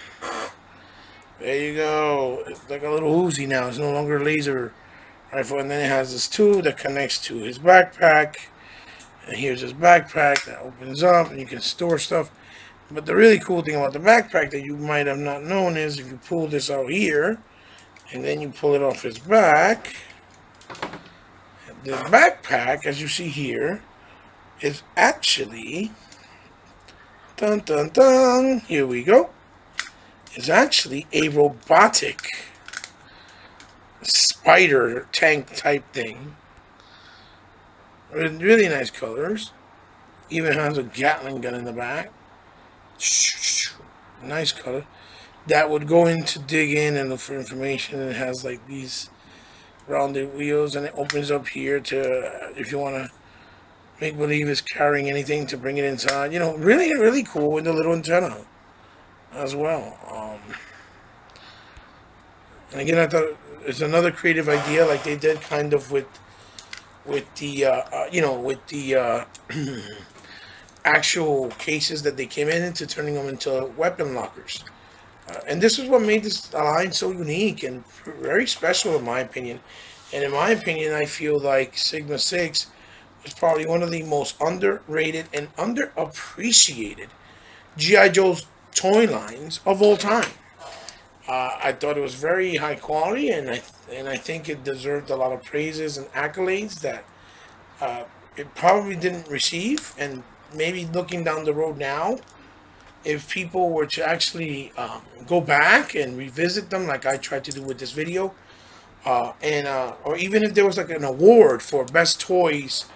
There you go. It's like a little Uzi now. It's no longer a laser rifle. And then it has this tube that connects to his backpack. And here's his backpack that opens up and you can store stuff. But the really cool thing about the backpack that you might have not known is if you pull this out here and then you pull it off his back, the backpack, as you see here, is actually Dun dun dun. Here we go. It's actually a robotic spider tank type thing. With really nice colors. Even has a Gatling gun in the back. Nice color. That would go in to dig in and look for information. It has like these rounded wheels, and it opens up here to if you want to make believe it's carrying anything to bring it inside. You know, really, really cool with the little antenna as well. And again, I thought it's another creative idea, like they did kind of with the you know, with the actual cases that they came into turning them into weapon lockers. And this is what made this line so unique and very special, in my opinion. And in my opinion, I feel like Sigma 6 was probably one of the most underrated and underappreciated G.I. Joe's toy lines of all time. I thought it was very high quality, and I think it deserved a lot of praises and accolades that it probably didn't receive. And maybe looking down the road now, if people were to actually go back and revisit them like I tried to do with this video, or even if there was like an award for best toys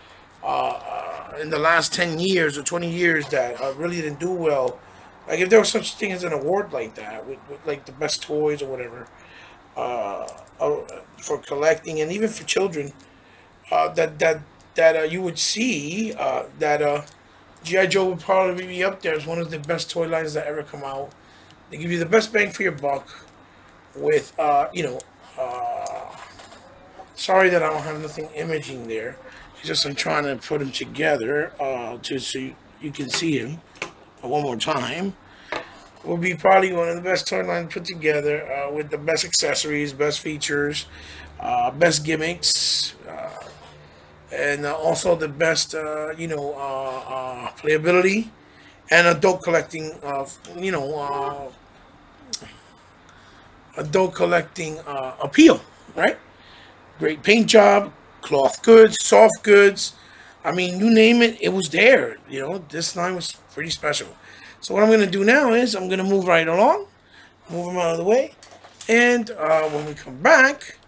in the last 10 years or 20 years that really didn't do well, like if there was such thing as an award like that with like the best toys or whatever for collecting and even for children, that you would see that G.I. Joe would probably be up there as one of the best toy lines that ever come out. They give you the best bang for your buck with, you know, sorry that I don't have nothing imaging there. It's just I'm trying to put them together so you can see him one more time. Will be probably one of the best toy lines put together with the best accessories, best features, best gimmicks, and also the best, you know, playability and adult collecting, you know, adult collecting appeal, right? Great paint job, cloth goods, soft goods. I mean, you name it, it was there. You know, this line was pretty special. So what I'm going to do now is I'm going to move right along, move them out of the way. And when we come back,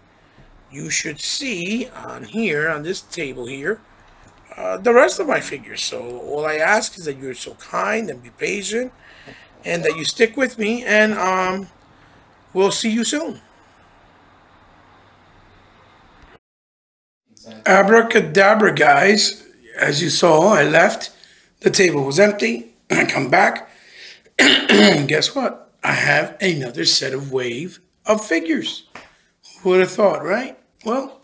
you should see on here, on this table here, the rest of my figures. So all I ask is that you're so kind and be patient and that you stick with me, and we'll see you soon. Abracadabra, guys. As you saw, I left. The table was empty. I come back. And guess what? I have another set of wave of figures. Who would have thought, right? Well,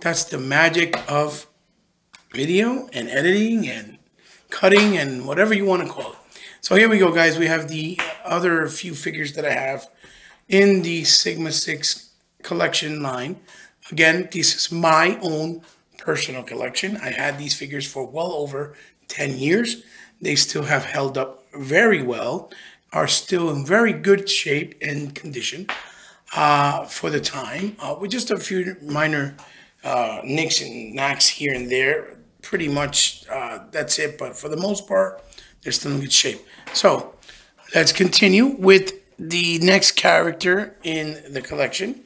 that's the magic of video and editing and cutting and whatever you want to call it. So here we go, guys. We have the other few figures that I have in the Sigma 6 collection line. Again, this is my own personal collection. I had these figures for well over 10 years. They still have held up very well, are still in very good shape and condition for the time, with just a few minor nicks and knacks here and there. Pretty much that's it, but for the most part, they're still in good shape. So let's continue with the next character in the collection.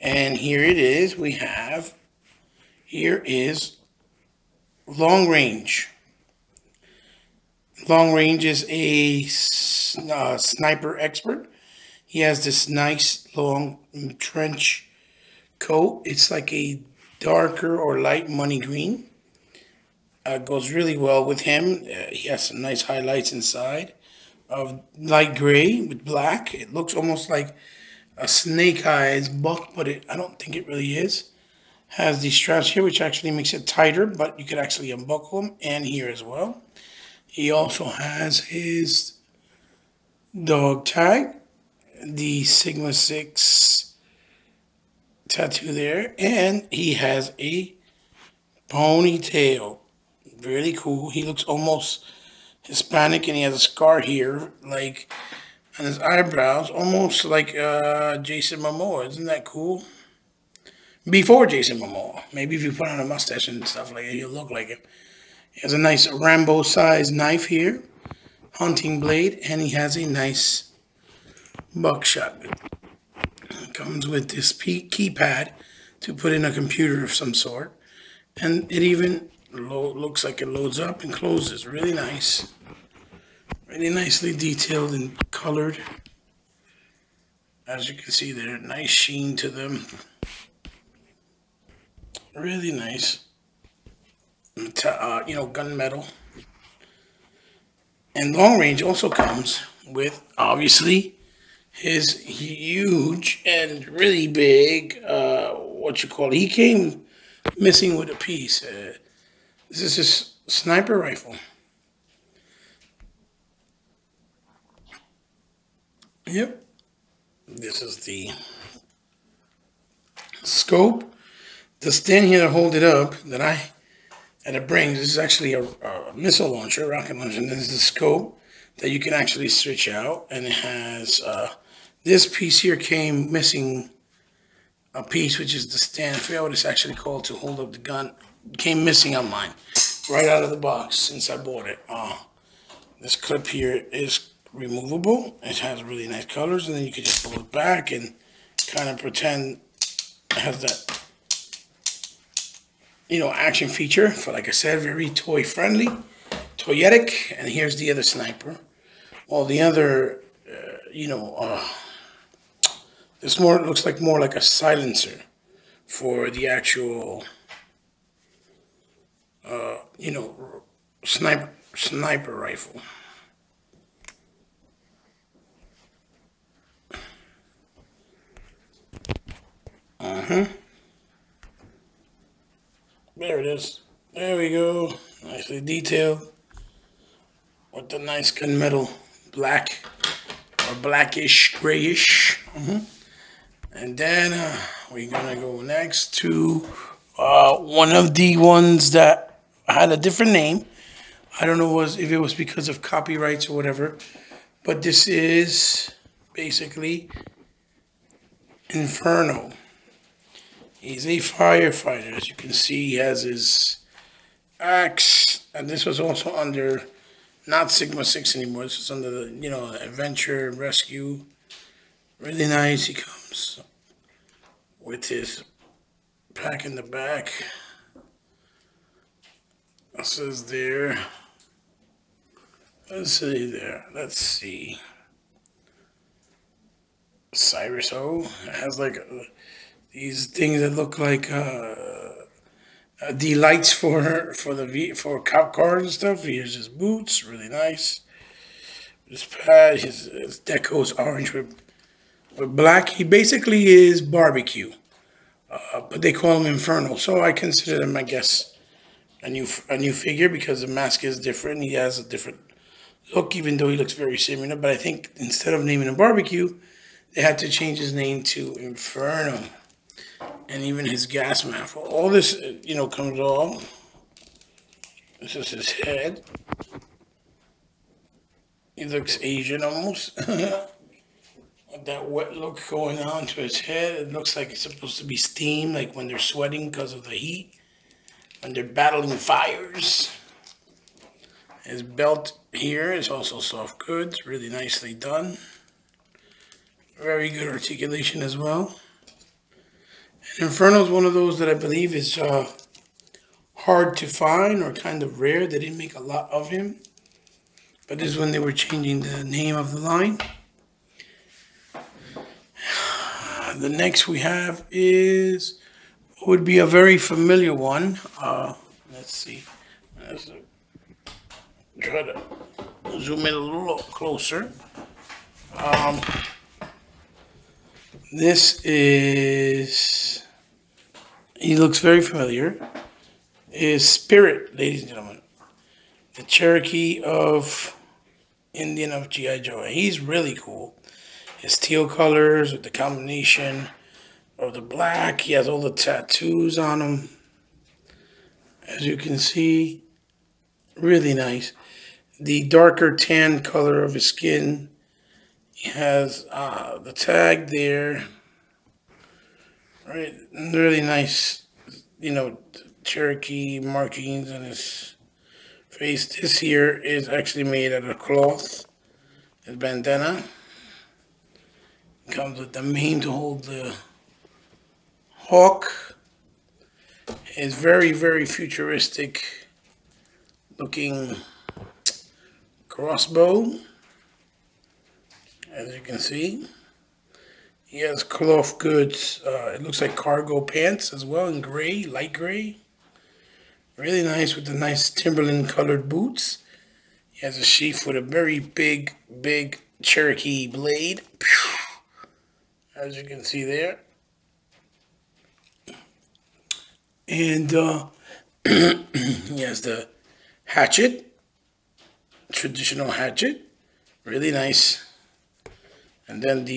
And here it is. We have, here is Long Range. Long Range is a sniper expert. He has this nice long trench coat. It's like a darker or light money green. Goes really well with him. He has some nice highlights inside of light gray with black. It looks almost like a snake eyes buck, but I don't think it really is. Has these straps here, which actually makes it tighter, but you could actually unbuckle them, and here as well. He also has his dog tag, the Sigma 6 tattoo there, and he has a ponytail. Really cool. He looks almost Hispanic, and he has a scar here, like on his eyebrows, almost like Jason Momoa. Isn't that cool? Before Jason Momoa. Maybe if you put on a mustache and stuff like that, he'll look like him. He has a nice Rambo-sized knife here. hunting blade, and he has a nice buckshot. It comes with this keypad to put in a computer of some sort, and it even looks like it loads up and closes. Really nice. Really nicely detailed and colored. As you can see there, nice sheen to them. Really nice. Gunmetal. And long range also comes with, obviously, his huge and really big, he came missing with a piece. This is his sniper rifle. Yep. This is the scope. The stand here to hold it up that it brings, this is actually a missile launcher, rocket launcher, and this is the scope that you can actually switch out, and it has, this piece here came missing a piece, which is the stand. I forget what it's actually called to hold up the gun. It came missing on mine, right out of the box since I bought it. This clip here is removable. It has really nice colors, and then you can just pull it back and kind of pretend it has that, action feature. For, like I said, very toy friendly, toyetic. And here's the other sniper. Well, the other, this looks like more like a silencer for the actual, sniper rifle. There it is. There we go. Nicely detailed with the nice gunmetal black or blackish, grayish. And then we're gonna go next to one of the ones that had a different name. I don't know if it was because of copyrights or whatever, but this is basically Inferno. He's a firefighter. As you can see, he has his axe, and this was also under not Sigma 6 anymore. This is under the, Adventure Rescue. Really nice. He comes with his pack in the back. It says there. Let's see there. Let's see. Cyrus O. It has like these things that look like the lights for cop cars and stuff. Here's his boots, really nice. His pad, his deco is orange with black. He basically is barbecue, but they call him Inferno. So I consider him, I guess, a new figure because the mask is different. He has a different look, even though he looks very similar. But I think instead of naming him barbecue, they had to change his name to Inferno. And even his gas mask. All this, comes off. This is his head. He looks Asian almost. With that wet look going on to his head. It looks like it's supposed to be steam, like when they're sweating because of the heat. When they're battling fires. His belt here is also soft goods. Really nicely done. Very good articulation as well. And Inferno is one of those that I believe is hard to find or kind of rare. They didn't make a lot of him. But this is when they were changing the name of the line. The next we have would be a very familiar one. Let's see. Let's try to zoom in a little closer. This is, he looks very familiar, is Spirit, ladies and gentlemen. The Cherokee of Indian of G.I.JOE. He's really cool. His teal colors with the combination of the black. He has all the tattoos on him. As you can see, really nice. The darker tan color of his skin. He has the tag there, right? Really nice, Cherokee markings on his face. This here is actually made out of cloth. His bandana comes with the mane to hold the hawk. His very, very futuristic looking crossbow. As you can see, he has cloth goods. It looks like cargo pants as well in gray, light gray. Really nice with the nice Timberland colored boots. He has a sheath with a very big, big Cherokee blade. As you can see there. And he has the hatchet, traditional hatchet. Really nice. And then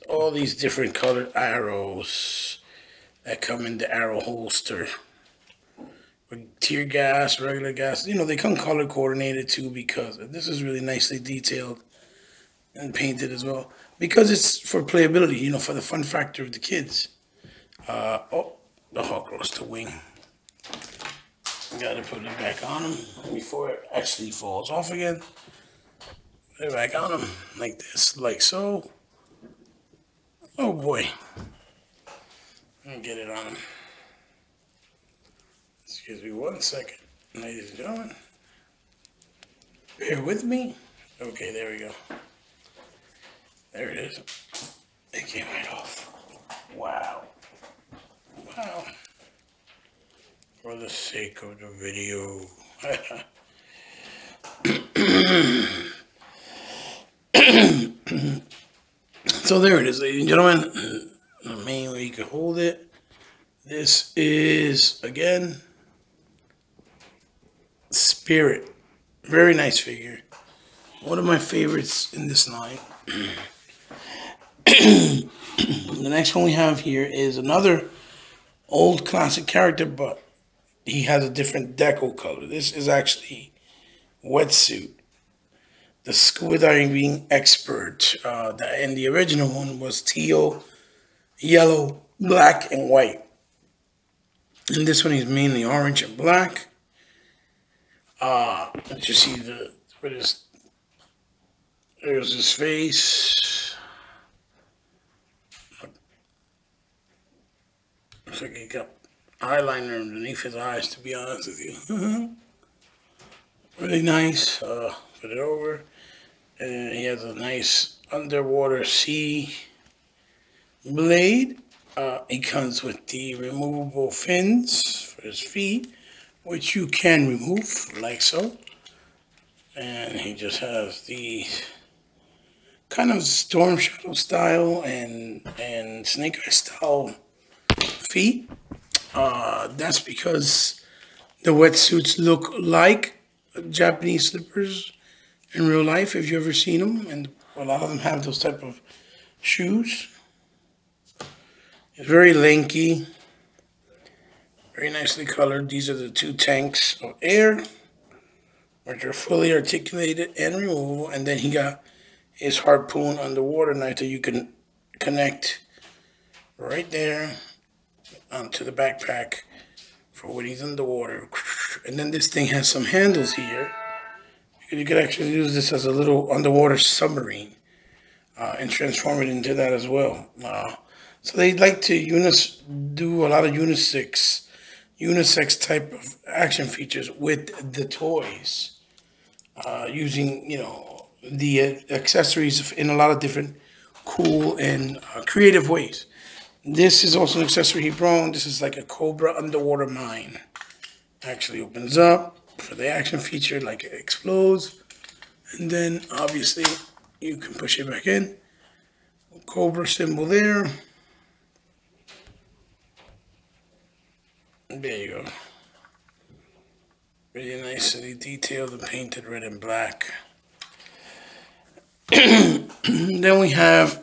all these different colored arrows that come in the arrow holster. With tear gas, regular gas. You know, they come color coordinated too, because this is really nicely detailed and painted as well. Because it's for playability, you know, for the fun factor of the kids. Oh, the hawk lost the wing. Gotta put it back on him before it actually falls off again. Put it back on him like this, like so. Oh boy. Let me get it on him. Excuse me 1 second, ladies and gentlemen. Bear with me. Okay, there we go. There it is. It came right off. Wow. Wow. For the sake of the video. So there it is, ladies and gentlemen. The main way you can hold it. This is, again, Spirit. Very nice figure. One of my favorites in this line. The next one we have here is another old classic character, but he has a different deco color. This is actually Wetsuit. The scuba diving expert. And the original one was teal, yellow, black, and white. And this one is mainly orange and black. As you see, there's his face. Looks like he got eyeliner underneath his eyes, to be honest with you. Really nice. Put it over. And he has a nice underwater sea blade. He comes with the removable fins for his feet, which you can remove, like so. And he just has the kind of Storm Shadow style and Snake Eye style feet. That's because the wetsuits look like Japanese slippers in real life, if you've ever seen them. And a lot of them have those type of shoes. It's very lanky. Very nicely colored. These are the 2 tanks of air, which are fully articulated and removable. And then he got his harpoon underwater knife that you can connect right there onto the backpack for when he's underwater. And then this thing has some handles here. You could actually use this as a little underwater submarine and transform it into that as well. So they like to do a lot of unisex type of action features with the toys, using, you know, the accessories in a lot of different cool and creative ways. This is also an accessory he brought. This is like a Cobra underwater mine. Actually opens up for the action feature, like it explodes, and then obviously you can push it back in. Cobra symbol there. There you go. Really nicely detailed and painted red and black. Then we have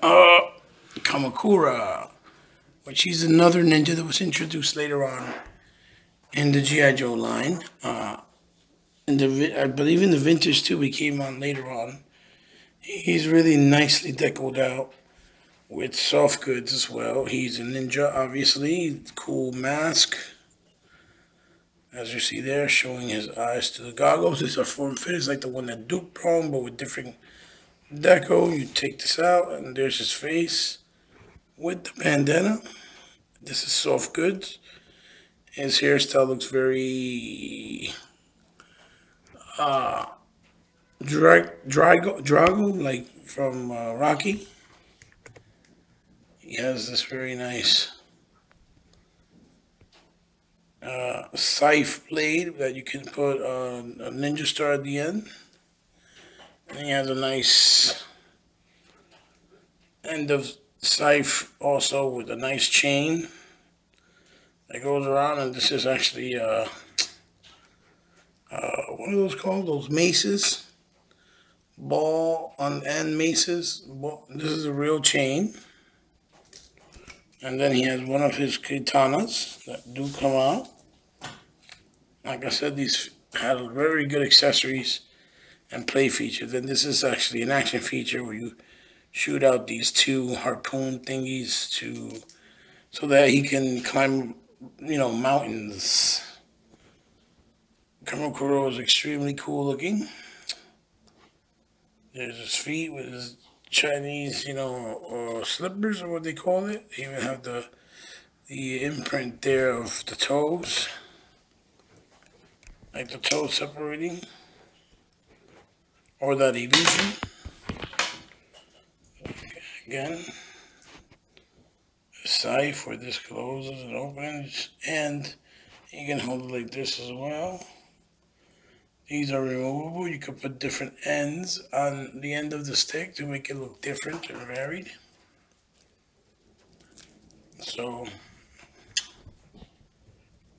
Kamakura, which is another ninja that was introduced later on in the G.I. Joe line. I believe in the vintage too, he came on later on. He's really nicely decorated out with soft goods as well. He's a ninja, obviously. Cool mask. As you see there, showing his eyes to the goggles. These are form fit. It's like the one that Duke prong, but with different deco. You take this out, and there's his face with the bandana. This is soft goods. His hairstyle looks very Drago, like from Rocky. He has this very nice scythe blade that you can put a ninja star at the end. And he has a nice end of scythe also with a nice chain that goes around. And this is actually what are those called? Those maces, ball on end maces. This is a real chain. And then he has one of his katanas that do come out. Like I said, these had very good accessories and play features. And this is actually an action feature where you shoot out these two harpoon thingies so that he can climb, mountains. Kamakuro is extremely cool looking. There's his feet with his Chinese, slippers or what they call it. They even have the imprint there of the toes, like the toes separating, or that illusion. Again, a scythe where this closes and opens, and you can hold it like this as well. These are removable. You can put different ends on the end of the stick to make it look different and varied. So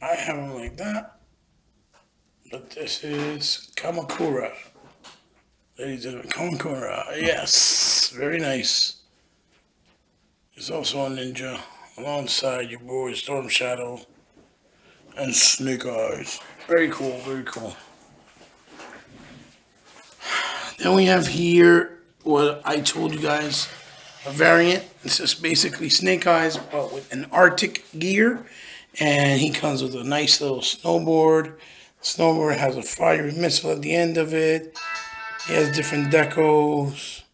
I have them like that. But this is Kamakura. Ladies and gentlemen, Kamakura. Yes, very nice. It's also a ninja alongside your boy Storm Shadow and Snake Eyes. Very cool, very cool. Then we have here what I told you guys, a variant. This is basically Snake Eyes, but with an Arctic gear. And he comes with a nice little snowboard. The snowboard has a fiery missile at the end of it. He has different decos.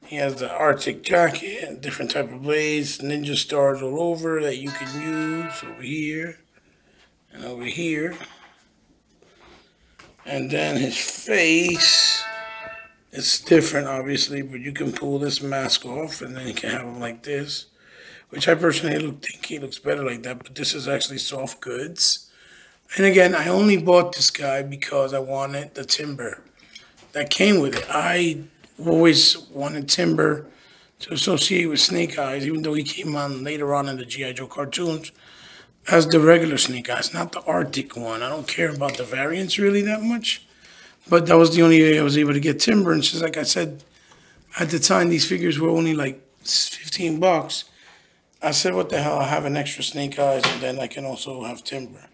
He has the Arctic jacket, different type of blades, ninja stars all over that you can use over here and over here. And then his face. It's different, obviously, but you can pull this mask off, and then you can have him like this, which I personally think he looks better like that, but this is actually soft goods. And again, I only bought this guy because I wanted the timber that came with it. I always wanted timber to associate with Snake Eyes, even though he came on later on in the G.I. Joe cartoons as the regular Snake Eyes, not the Arctic one. I don't care about the variants really that much. But that was the only way I was able to get timber. And just like I said, at the time, these figures were only like 15 bucks. I said, what the hell, I have an extra Snake Eyes, and then I can also have timber.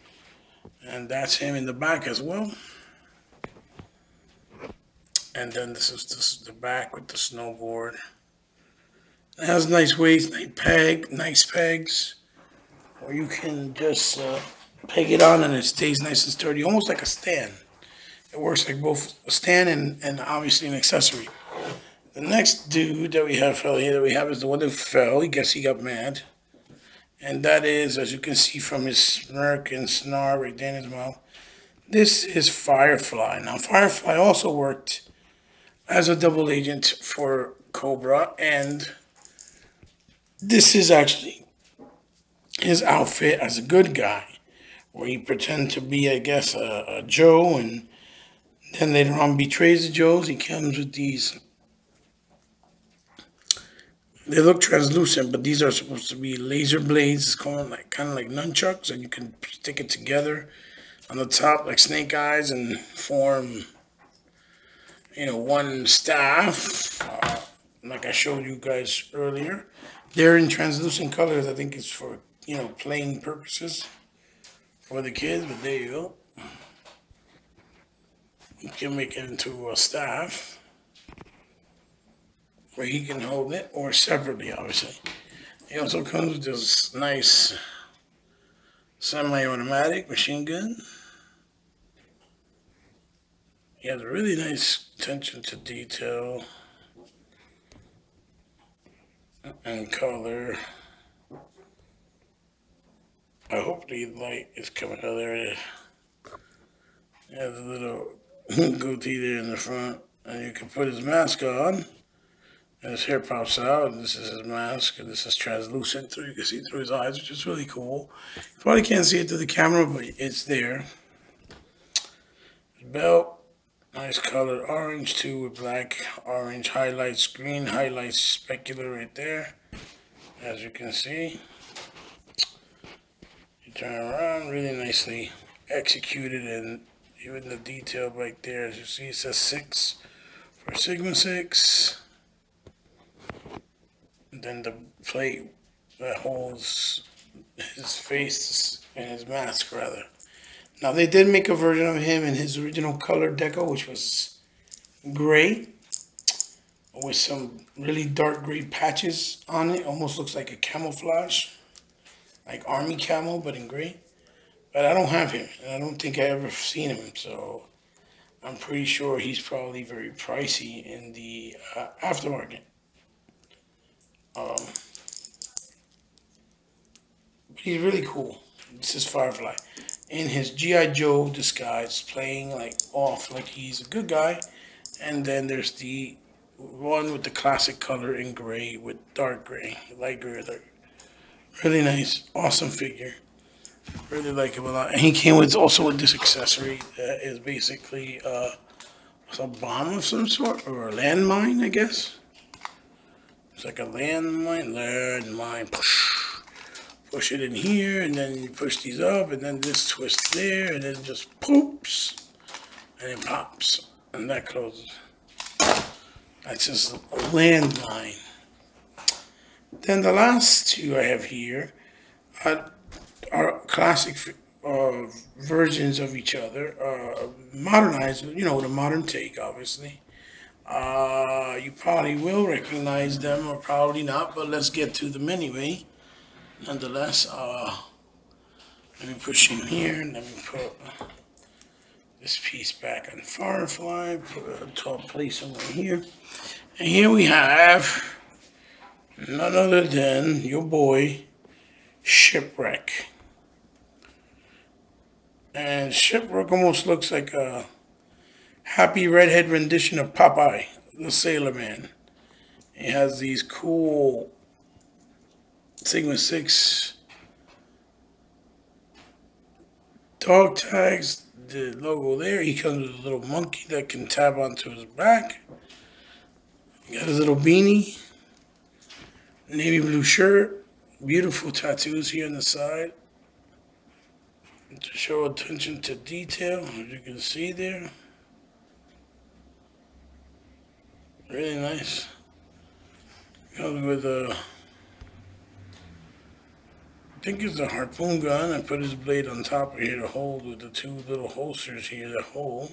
And that's him in the back as well. And then this is the back with the snowboard. It has nice weights, nice pegs, where you can just peg it on and it stays nice and sturdy, almost like a stand. It works like both a stand and obviously an accessory. The next dude that we have is the one that fell. I guess he got mad. And that is, as you can see from his smirk and snarl right there in his mouth, this is Firefly. Now, Firefly also worked as a double agent for Cobra, and this is actually his outfit as a good guy, where he pretends to be, I guess, a Joe, and then later on betrays the Joes. He comes with these. They look translucent, but these are supposed to be laser blades. It's kind of like nunchucks, and you can stick it together on the top like Snake Eyes and form, one staff. Like I showed you guys earlier. They're in translucent colors. I think it's for, playing purposes for the kids, but there you go. You can make it into a staff where he can hold it, or separately, obviously. He also comes with this nice semi-automatic machine gun. He has a really nice attention to detail and color. I hope the light is coming out. There it is. He has a little goatee there in the front, and you can put his mask on, and his hair pops out, and this is his mask, and this is translucent, so you can see through his eyes, which is really cool. You probably can't see it through the camera, but it's there. His belt, nice colored orange too, with black, orange highlights, green highlights, specular right there, as you can see. You turn around, really nicely executed, and even the detail right there, as you see, it says 6 for Sigma 6. And then the plate that holds his face and his mask, rather. Now, they did make a version of him in his original color deco, which was gray, with some really dark gray patches on it. Almost looks like a camouflage, like army camo, but in gray. But I don't have him, and I don't think I ever seen him, so I'm pretty sure he's probably very pricey in the aftermarket. But he's really cool. This is Firefly in his G.I. Joe disguise, playing like off like he's a good guy. And then there's the one with the classic color in gray with dark gray, light gray. Really nice, awesome figure. Really like him a lot. And he came with also with this accessory that is basically a bomb of some sort, or a landmine, I guess. It's like a landmine. Push it in here, and then you push these up, and then this twists there, and then it just poops, and it pops, and that closes. That's just a landmine. Then the last two I have here are classic versions of each other, modernized, with a modern take, obviously. You probably will recognize them, or probably not, but let's get to them anyway. Nonetheless, let me push in here, and let me put this piece back on Firefly, put it on top place somewhere here. And here we have none other than your boy, Shipwreck. And Shipwreck almost looks like a happy redhead rendition of Popeye, the Sailor Man. He has these cool Sigma 6 dog tags, the logo there. He comes with a little monkey that can tap onto his back. He got his little beanie, navy blue shirt, beautiful tattoos here on the side to show attention to detail, as you can see there. Really nice. Comes with a, I think it's a harpoon gun. I put his blade on top of here to hold, with the two little holsters here that hold.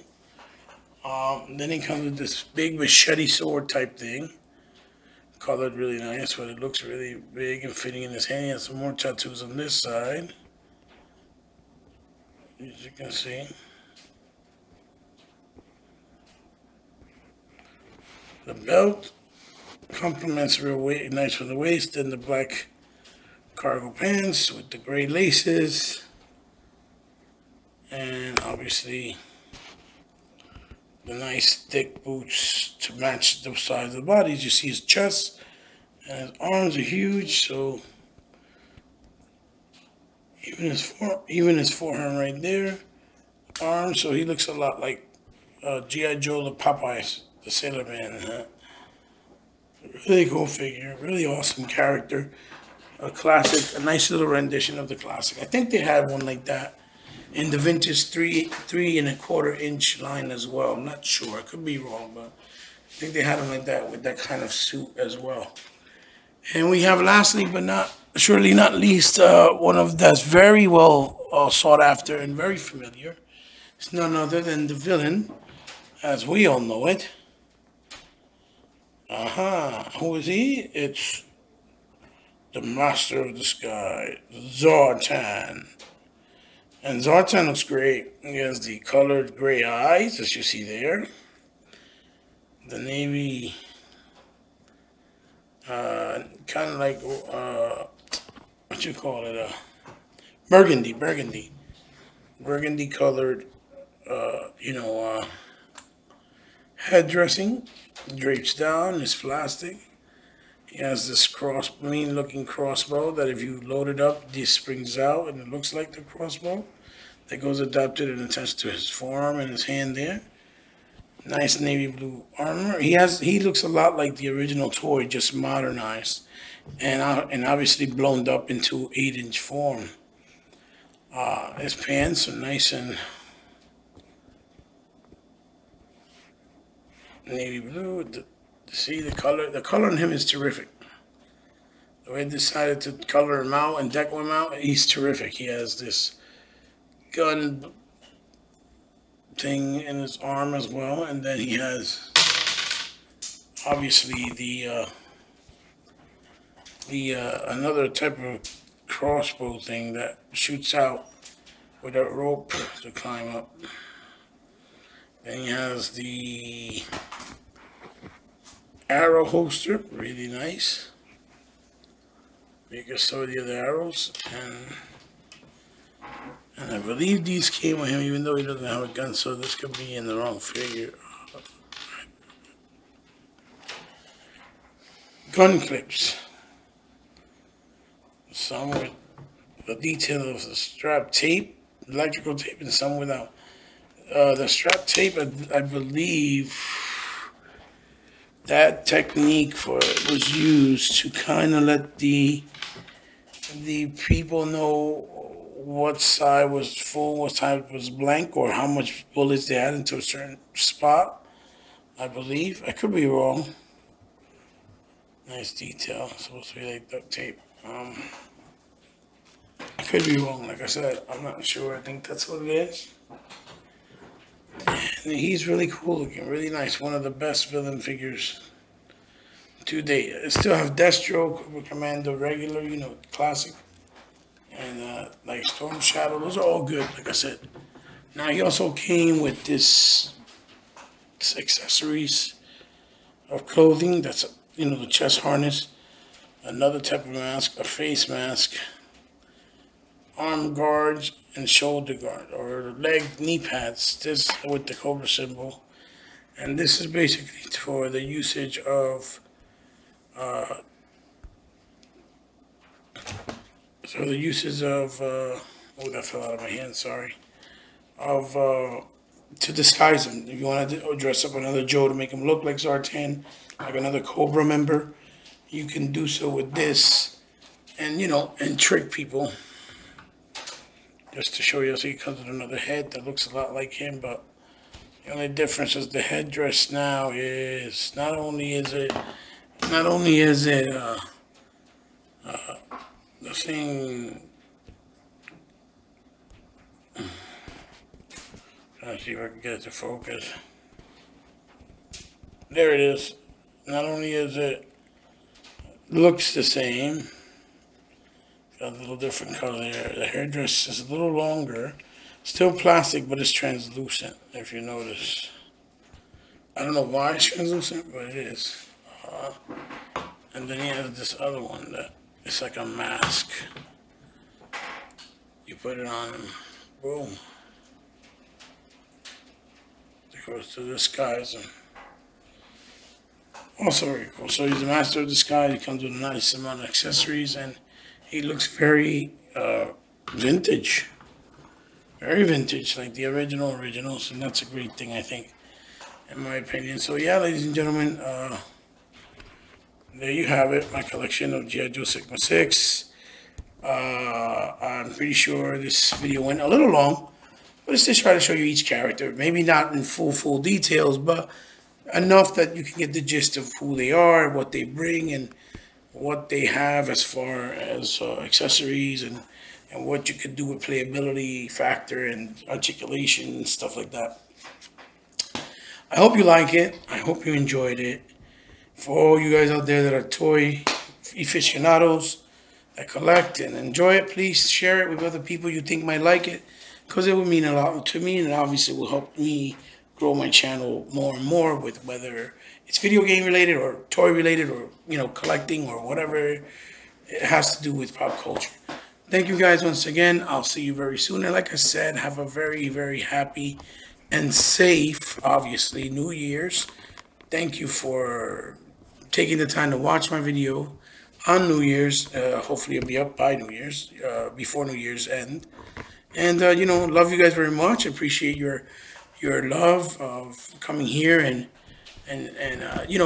Then he comes with this big machete sword type thing. Colored really nice, but it looks really big and fitting in his hand. He has some more tattoos on this side, as you can see. The belt complements real nice from the waist, and the black cargo pants with the gray laces, and obviously the nice thick boots to match the size of the body. You see his chest, and his arms are huge, so even his forearm right there, arms, so he looks a lot like G.I. Joe, the Popeyes, the Sailor Man. Really cool figure, really awesome character. A classic, a nice little rendition of the classic. I think they had one like that in the vintage 3.25-inch line as well. I'm not sure, I could be wrong, but I think they had them like that with that kind of suit as well. And we have, lastly but not surely not least, one of that's very well sought after and very familiar. It's none other than the villain, as we all know it. Who is he? It's the Master of the Sky, Zartan. And Zartan looks great. He has the colored gray eyes, as you see there. The navy, kind of like, what you call it, burgundy colored, head dressing. Drapes down, it's plastic. He has this mean looking crossbow that if you load it up, this springs out and it looks like the crossbow. That goes adapted and attached to his forearm and his hand there. Nice navy blue armor. He looks a lot like the original toy, just modernized, and obviously blown up into 8-inch form. His pants are nice and navy blue. See the color? The color on him is terrific. The way they decided to color him out and deco him out, he's terrific. He has this gun thing in his arm as well, and then he has obviously the another type of crossbow thing that shoots out with a rope to climb up. Then he has the arrow holster, really nice. You can show the other arrows, and I believe these came with him, even though he doesn't have a gun, so this could be in the wrong figure. Gun clips. Some with the detail of the strap tape, electrical tape, and some without. The strap tape, I believe that technique was used to kind of let the people know what side was full, what side was blank, or how much bullets they had into a certain spot. I believe. I could be wrong. Nice detail. Supposed to be like duct tape. I could be wrong. Like I said, I'm not sure. I think that's what it is. And he's really cool looking, really nice. One of the best villain figures to date. I still have Destro, Cobra Commander, regular, classic, and like Storm Shadow. Those are all good, like I said. Now he also came with this accessories of clothing. That's the chest harness, another type of mask, a face mask, arm guards, and shoulder guard or knee pads. This with the Cobra symbol, and this is basically for the usage of. Oh, that fell out of my hand. Sorry. To disguise him. If you want to dress up another Joe to make him look like Zartan, like another Cobra member, you can do so with this, and and trick people. Just to show you, so he comes with another head that looks a lot like him, but the only difference is the headdress now is not only is it the thing. Trying to see if I can get it to focus. There it is. Not only is it looks the same, got a little different color there. The hairdress is a little longer, still plastic, but it's translucent. If you notice, I don't know why it's translucent, but it is. And then he has this other one that it's like a mask. You put it on him, boom. It goes to disguise him. Also very cool. So he's a master of disguise. He comes with a nice amount of accessories, and he looks very vintage. Very vintage, like the originals, and that's a great thing, I think, in my opinion. So yeah, ladies and gentlemen, there you have it, my collection of G.I. Joe Sigma 6. I'm pretty sure this video went a little long, but let's just try to show you each character. Maybe not in full details, but enough that you can get the gist of who they are, what they bring, and what they have as far as accessories and what you could do with playability factor and articulation and stuff like that. I hope you like it. I hope you enjoyed it. For all you guys out there that are toy aficionados that collect and enjoy it, please share it with other people you think might like it. because it would mean a lot to me, and obviously will help me grow my channel more and more, with whether it's video game related or toy related, or collecting, or whatever it has to do with pop culture. Thank you guys once again. I'll see you very soon, and like I said, have a very, very happy and safe, obviously, New Year's. Thank you for taking the time to watch my video on New Year's. Hopefully it'll be up by New Year's, before New Year's end. And love you guys very much. Appreciate your love of coming here, and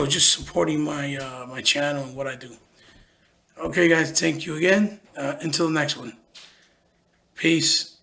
just supporting my channel and what I do. Okay, guys, thank you again. Until the next one. Peace.